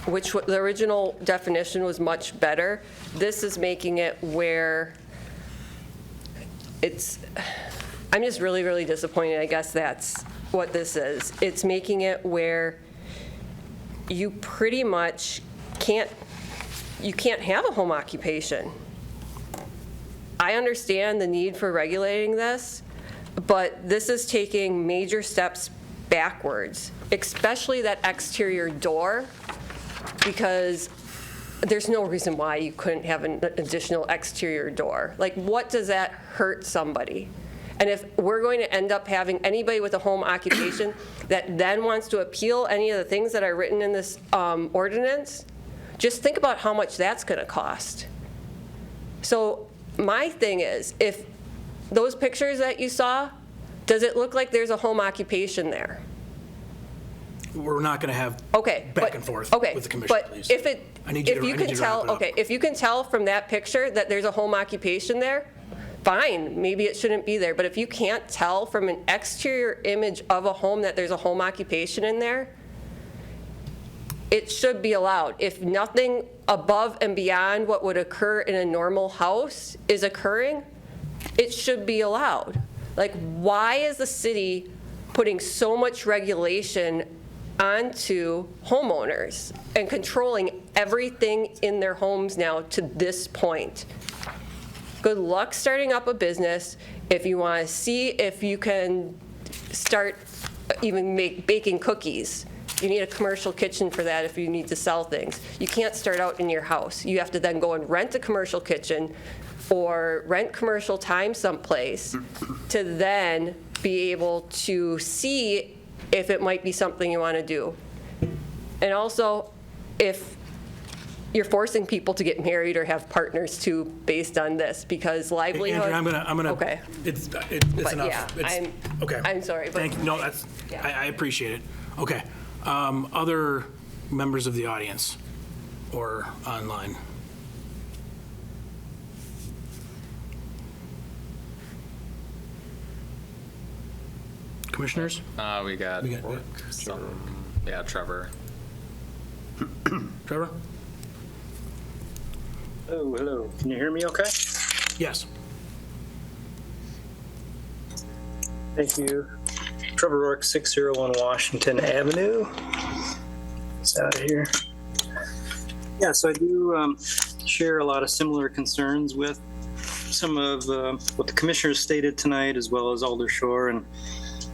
the original definition was much better. This is making it where I'm just really, really disappointed. I guess that's what this is. It's making it where you pretty much can't have a home occupation. I understand the need for regulating this, but this is taking major steps backwards, especially that exterior door, because there's no reason why you couldn't have an additional exterior door. Like, what does that hurt somebody? And if we're going to end up having anybody with a home occupation that then wants to appeal any of the things that are written in this ordinance, just think about how much that's going to cost. So my thing is, if those pictures that you saw, does it look like there's a home occupation there? We're not going to have back and forth with the commission, please. If it, I need you to wrap it up. okay, if you can tell from that picture that there's a home occupation there, fine, maybe it shouldn't be there. But if you can't tell from an exterior image of a home that there's a home occupation in there, it should be allowed. If nothing above and beyond what would occur in a normal house is occurring, it should be allowed. Like, why is the city putting so much regulation onto homeowners and controlling everything in their homes now to this point? Good luck starting up a business. If you want to see if you can start even baking cookies, you need a commercial kitchen for that if you need to sell things. You can't start out in your house. You have to then go and rent a commercial kitchen or rent commercial time someplace to then be able to see if it might be something you want to do. And also, if you're forcing people to get married or have partners too based on this, because livelihood. Andrew, I'm gonna. Okay. It's But enough. yeah, Okay. I'm sorry. But Thank you. No, that's. Yeah. I appreciate it. Okay. Other members of the audience or online. Commissioners? We got what? yeah, Trevor. Trevor? Oh, hello. Can you hear me okay? Yes. Thank you. Trevor Rourke, 601 Washington Avenue. It's out here. Yeah, so I do share a lot of similar concerns with some of what the commissioners stated tonight, as well as Alder Shore and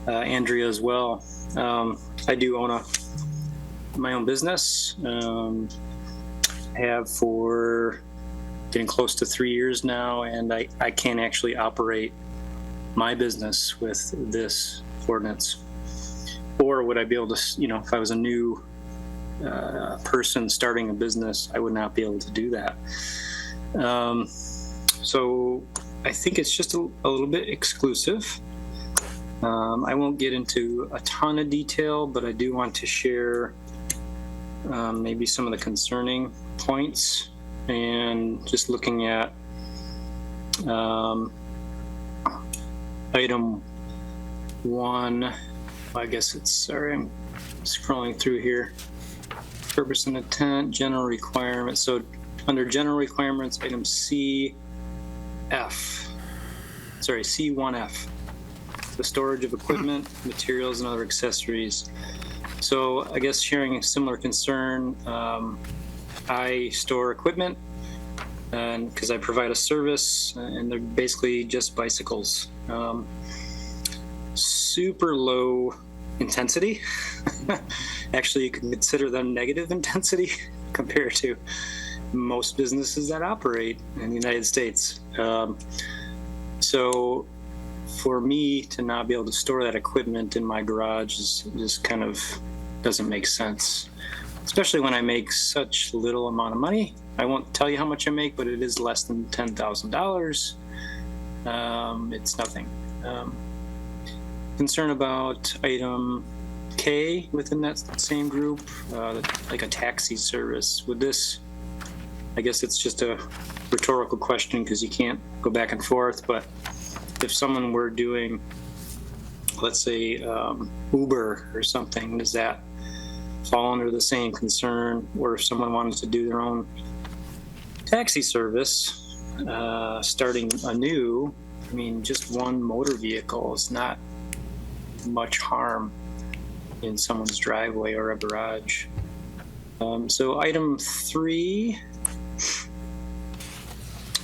Andrea as well. I do own my own business. Have for getting close to 3 years now, and I can't actually operate my business with this ordinance. Or would I be able to, if I was a new person starting a business, I would not be able to do that. So I think it's just a little bit exclusive. I won't get into a ton of detail, but I do want to share maybe some of the concerning points, and just looking at item 1. I guess it's, sorry, I'm scrolling through here. Purpose and intent, general requirements. So under general requirements, item C1F. The storage of equipment, materials, and other accessories. So I guess sharing a similar concern, I store equipment and because I provide a service, and they're basically just bicycles. Super low intensity. Actually, you can consider them negative intensity compared to most businesses that operate in the United States. So for me to not be able to store that equipment in my garage is just kind of doesn't make sense, especially when I make such little amount of money. I won't tell you how much I make, but it is less than $10,000. It's nothing. Concern about item K within that same group, like a taxi service. With this, I guess it's just a rhetorical question because you can't go back and forth, but if someone were doing, let's say, Uber or something, does that fall under the same concern, or if someone wanted to do their own taxi service, starting anew, I mean, just one motor vehicle is not much harm in someone's driveway or a garage. So item 3,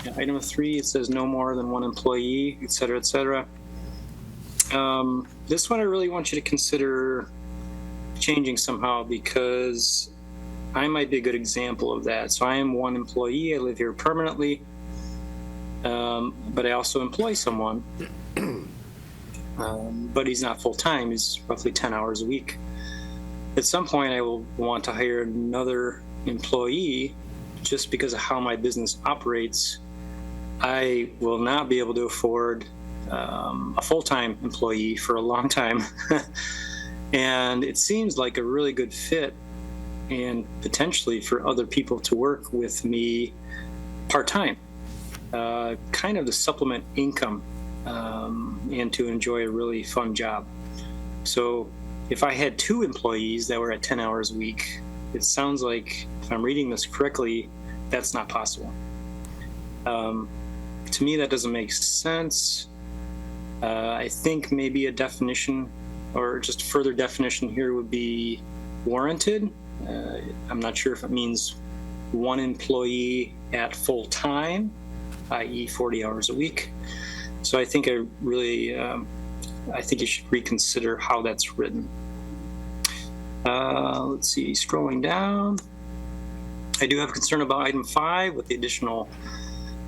it says no more than one employee, et cetera, et cetera. This one I really want you to consider changing somehow, because I might be a good example of that. So I am one employee, I live here permanently, but I also employ someone, but he's not full-time, he's roughly 10 hours a week. At some point, I will want to hire another employee. Just because of how my business operates, I will not be able to afford a full-time employee for a long time. And it seems like a really good fit, and potentially for other people to work with me part-time, kind of to supplement income and to enjoy a really fun job. So if I had 2 employees that were at 10 hours a week, it sounds like, if I'm reading this correctly, that's not possible. To me, that doesn't make sense. I think maybe a definition, or just further definition here, would be warranted. I'm not sure if it means one employee at full time, i.e. 40 hours a week. So I think I think you should reconsider how that's written. Let's see, scrolling down. I do have a concern about item 5 with the additional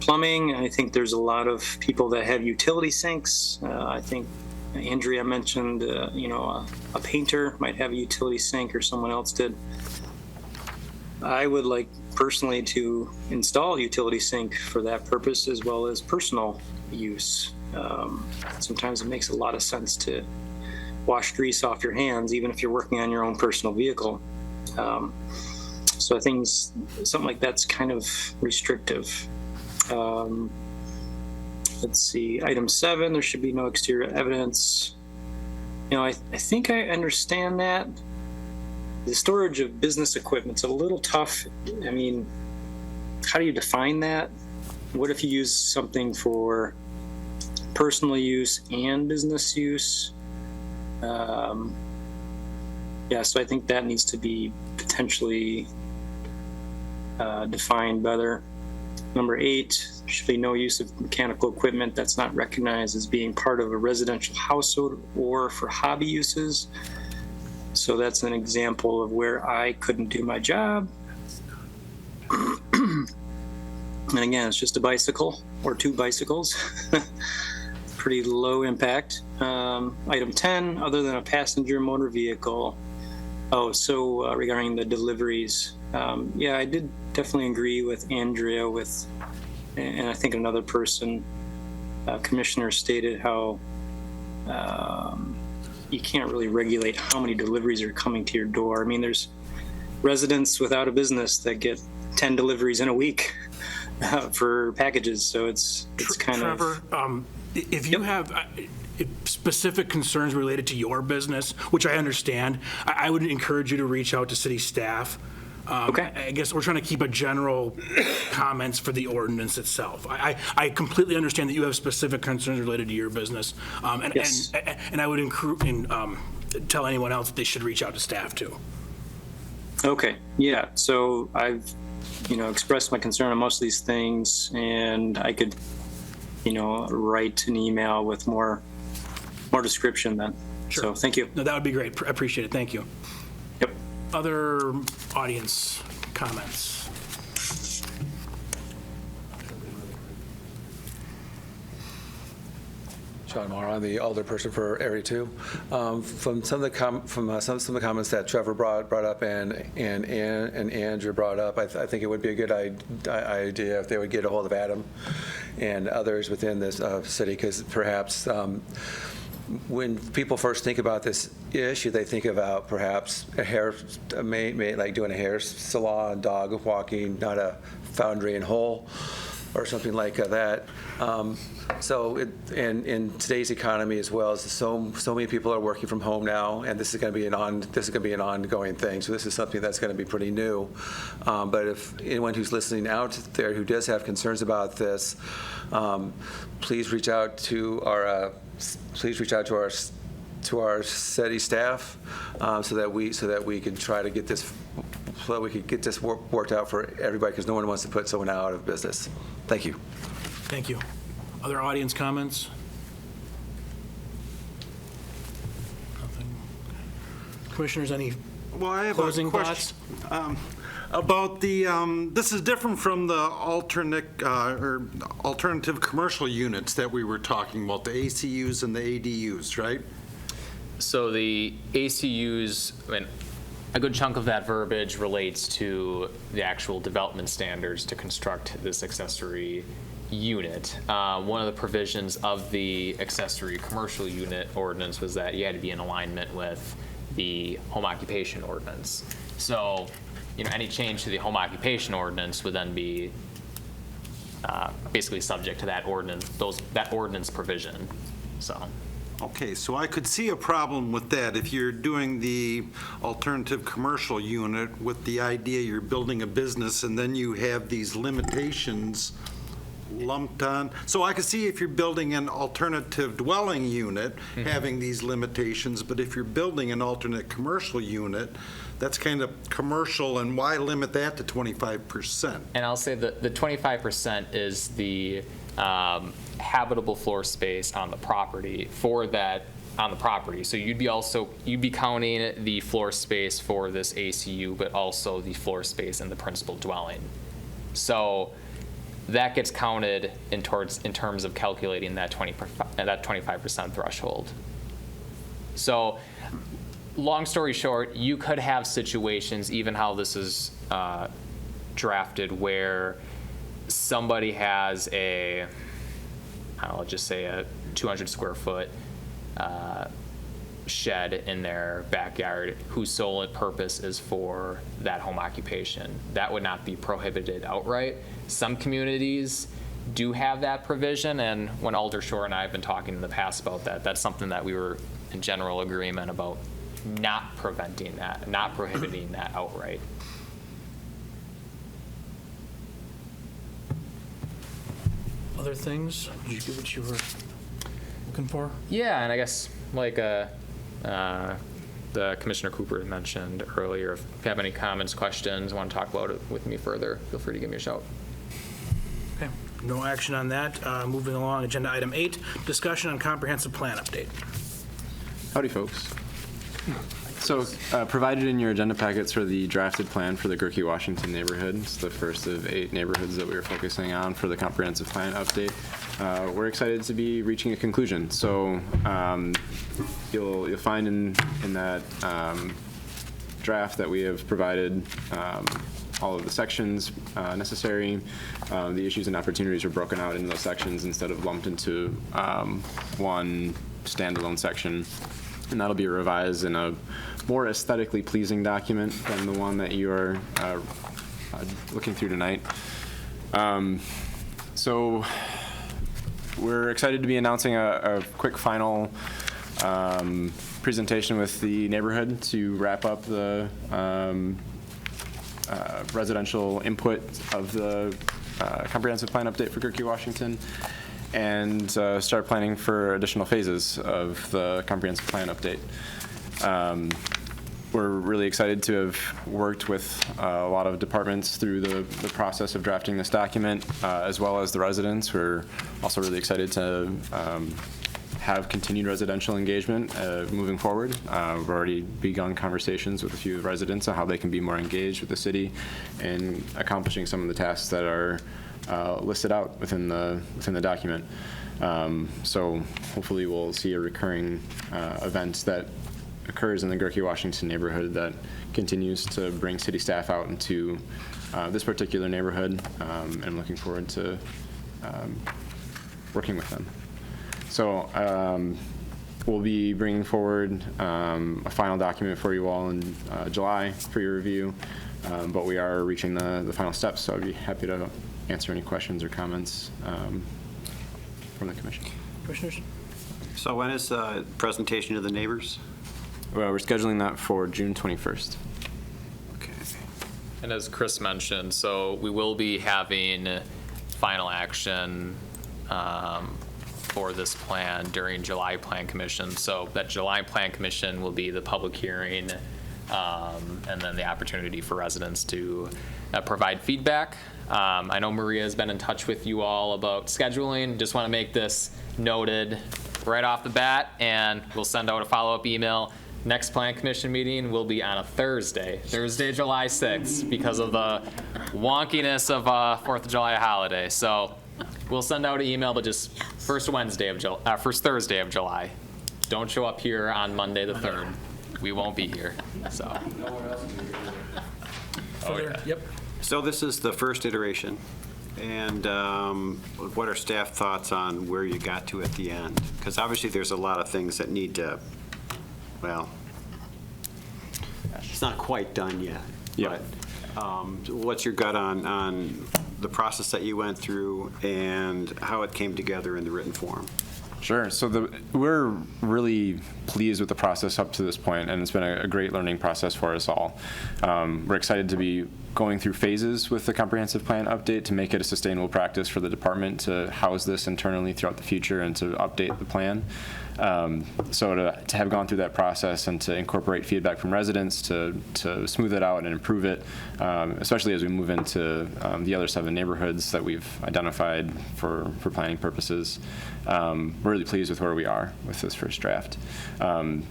plumbing. I think there's a lot of people that have utility sinks. I think Andrea mentioned, a painter might have a utility sink, or someone else did. I would like personally to install a utility sink for that purpose, as well as personal use. Sometimes it makes a lot of sense to wash grease off your hands, even if you're working on your own personal vehicle. So I think something like that's kind of restrictive. Let's see, item 7, there should be no exterior evidence. I think I understand that. The storage of business equipment's a little tough. I mean, how do you define that? What if you use something for personal use and business use? So I think that needs to be potentially defined better. Number 8, there should be no use of mechanical equipment that's not recognized as being part of a residential household or for hobby uses. So that's an example of where I couldn't do my job. And again, it's just a bicycle or 2 bicycles. Pretty low impact. Item 10, other than a passenger motor vehicle. Regarding the deliveries, I did definitely agree with Andrea and I think another person, commissioner, stated how you can't really regulate how many deliveries are coming to your door. I mean, there's residents without a business that get 10 deliveries in a week for packages. So it's kind of... Trevor, if you have specific concerns related to your business, which I understand, I would encourage you to reach out to city staff. Okay. I guess we're trying to keep a general comments for the ordinance itself. I completely understand that you have specific concerns related to your business, and I would tell anyone else that they should reach out to staff too. Okay. Yeah. So I've expressed my concern on most of these things, and I could write an email with more description then. Sure. So thank you. No, that would be great. I appreciate it. Thank you. Yep. Other audience comments? Sean Morrow, I'm the alderperson for Area 2. From some of the comments that Trevor brought up and Andrew brought up, I think it would be a good idea if they would get a hold of Adam and others within this city, because perhaps when people first think about this issue, they think about perhaps like doing a hair salon, dog walking, not a foundry and hole. or something like that. So in today's economy as well, as so many people are working from home now, and this is going to be an ongoing thing. So this is something that's going to be pretty new. But if anyone who's listening out there who does have concerns about this, please reach out to our city staff so that we can try to get this. So that we could get this worked out for everybody, because no one wants to put someone out of business. Thank you. Thank you. Other audience comments? Nothing. Commissioners, any Well, I have closing a question thoughts? about the, this is different from the alternative commercial units that we were talking about, the ACUs and the ADUs, right? So the ACUs, I mean, a good chunk of that verbiage relates to the actual development standards to construct this accessory unit. One of the provisions of the accessory commercial unit ordinance was that you had to be in alignment with the home occupation ordinance. So, any change to the home occupation ordinance would then be basically subject to that ordinance provision. So. Okay, so I could see a problem with that if you're doing the alternative commercial unit with the idea you're building a business and then you have these limitations lumped on. So I could see if you're building an alternative dwelling unit having these limitations, but if you're building an alternate commercial unit, that's kind of commercial, and why limit that to 25%? And I'll say that the 25% is the habitable floor space on the property So you'd be counting the floor space for this ACU, but also the floor space in the principal dwelling. So that gets counted in terms of calculating that 25% threshold. So long story short, you could have situations, even how this is drafted, where somebody has let's just say a 200 square foot shed in their backyard whose sole purpose is for that home occupation. That would not be prohibited outright. Some communities do have that provision, and when Alder Shore and I have been talking in the past about that, that's something that we were in general agreement about not prohibiting that outright. Other things? Did you get what you were looking for? Yeah, and I guess like the Commissioner Cooper mentioned earlier, if you have any comments, questions, want to talk about it with me further, feel free to give me a shout. Okay, no action on that. Moving along, agenda item 8, discussion on comprehensive plan update. Howdy, folks. So provided in your agenda packets for the drafted plan for the Gerke Washington neighborhood. It's the first of 8 neighborhoods that we are focusing on for the comprehensive plan update. We're excited to be reaching a conclusion. So you'll find in that draft that we have provided all of the sections necessary. The issues and opportunities are broken out into those sections instead of lumped into one standalone section. And that'll be revised in a more aesthetically pleasing document than the one that you are looking through tonight. So we're excited to be announcing a quick final presentation with the neighborhood to wrap up the residential input of the comprehensive plan update for Gerke Washington, and start planning for additional phases of the comprehensive plan update. We're really excited to have worked with a lot of departments through the process of drafting this document, as well as the residents. We're also really excited to have continued residential engagement moving forward. We've already begun conversations with a few residents on how they can be more engaged with the city and accomplishing some of the tasks that are listed out within the document. So hopefully we'll see a recurring event that occurs in the Gerke Washington neighborhood that continues to bring city staff out into this particular neighborhood, and I'm looking forward to working with them. So we'll be bringing forward a final document for you all in July for your review, but we are reaching the final steps, so I'd be happy to answer any questions or comments from the commission. Commissioners? So when is presentation to the neighbors? Well, we're scheduling that for June 21st. Okay. And as Chris mentioned, so we will be having final action for this plan during July Plan Commission. So that July Plan Commission will be the public hearing and then the opportunity for residents to provide feedback. I know Maria has been in touch with you all about scheduling. Just want to make this noted right off the bat, and we'll send out a follow-up email. Next Plan Commission meeting will be on a Thursday, July 6th, because of the wonkiness of 4th of July holiday. So we'll send out an email, but just first Thursday of July. Don't show up here on Monday the 3rd. We won't be here, so. Oh, yeah. Yep. So this is the first iteration, and what are staff thoughts on where you got to at the end? Because obviously there's a lot of things that need to, well, it's not quite done yet. Yeah. But what's your gut on the process that you went through and how it came together in the written form? Sure. So we're really pleased with the process up to this point, and it's been a great learning process for us all. We're excited to be going through phases with the comprehensive plan update to make it a sustainable practice for the department to house this internally throughout the future and to update the plan. So to have gone through that process and to incorporate feedback from residents to smooth it out and improve it, especially as we move into the other 7 neighborhoods that we've identified for planning purposes. We're really pleased with where we are with this first draft.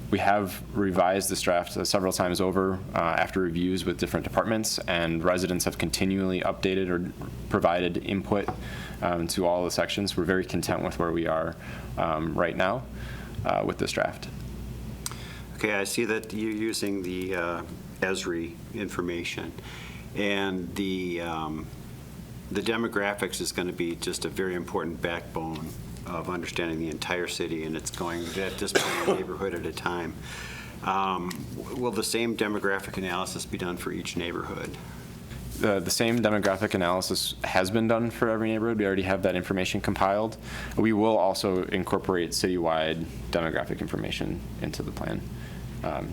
We have revised this draft several times over after reviews with different departments, and residents have continually updated or provided input to all the sections. We're very content with where we are right now with this draft. Okay, I see that you're using the ESRI information, and the demographics is going to be just a very important backbone of understanding the entire city, and it's going at this point a neighborhood at a time. Will the same demographic analysis be done for each neighborhood? The same demographic analysis has been done for every neighborhood. We already have that information compiled. We will also incorporate citywide demographic information into the plan,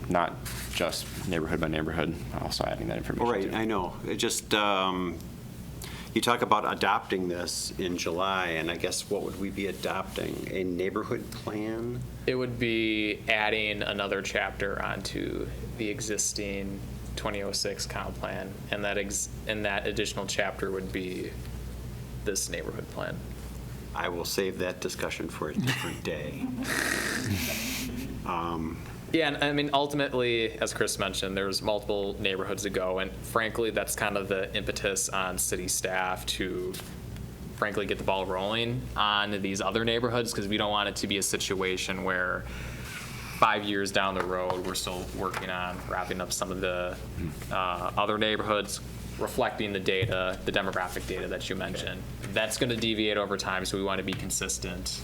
not just neighborhood by neighborhood, also adding that information. Right, I know. It just, you talk about adopting this in July, and I guess what would we be adopting? A neighborhood plan? It would be adding another chapter onto the existing 2006 comp plan, and that additional chapter would be this neighborhood plan. I will save that discussion for a different day. Yeah, and I mean, ultimately, as Chris mentioned, there's multiple neighborhoods to go, and frankly, that's kind of the impetus on city staff to frankly get the ball rolling on these other neighborhoods, because we don't want it to be a situation where 5 years down the road, we're still working on wrapping up some of the other neighborhoods, reflecting the data, the demographic data that you mentioned. That's going to deviate over time, so we want to be consistent.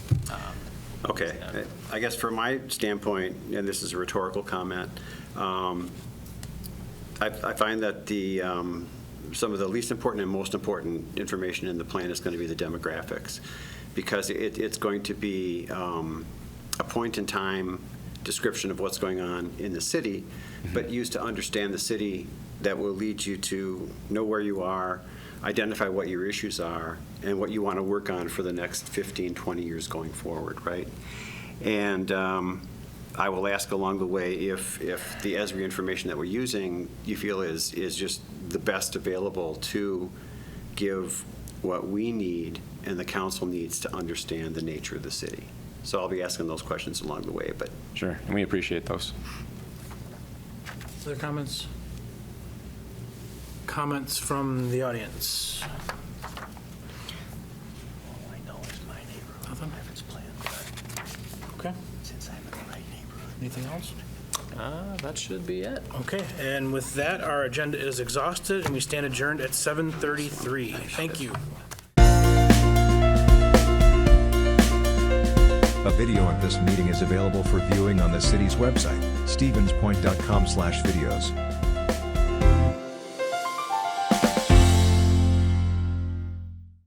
Okay, I guess from my standpoint, and this is a rhetorical comment, I find that some of the least important and most important information in the plan is going to be the demographics, because it's going to be a point in time description of what's going on in the city, but used to understand the city that will lead you to know where you are, identify what your issues are, and what you want to work on for the next 15, 20 years going forward, right? And I will ask along the way if the ESRI information that we're using you feel is just the best available to give what we need and the council needs to understand the nature of the city. So I'll be asking those questions along the way, but. Sure, and we appreciate those. Other comments? Comments from the audience? I know it's my neighborhood. Nothing? If it's planned. Okay. Since I'm in the right neighborhood. Anything else? That should be it. Okay, and with that, our agenda is exhausted, and we stand adjourned at 7:33. Thank you. A video of this meeting is available for viewing on the city's website, stevenspoint.com/videos.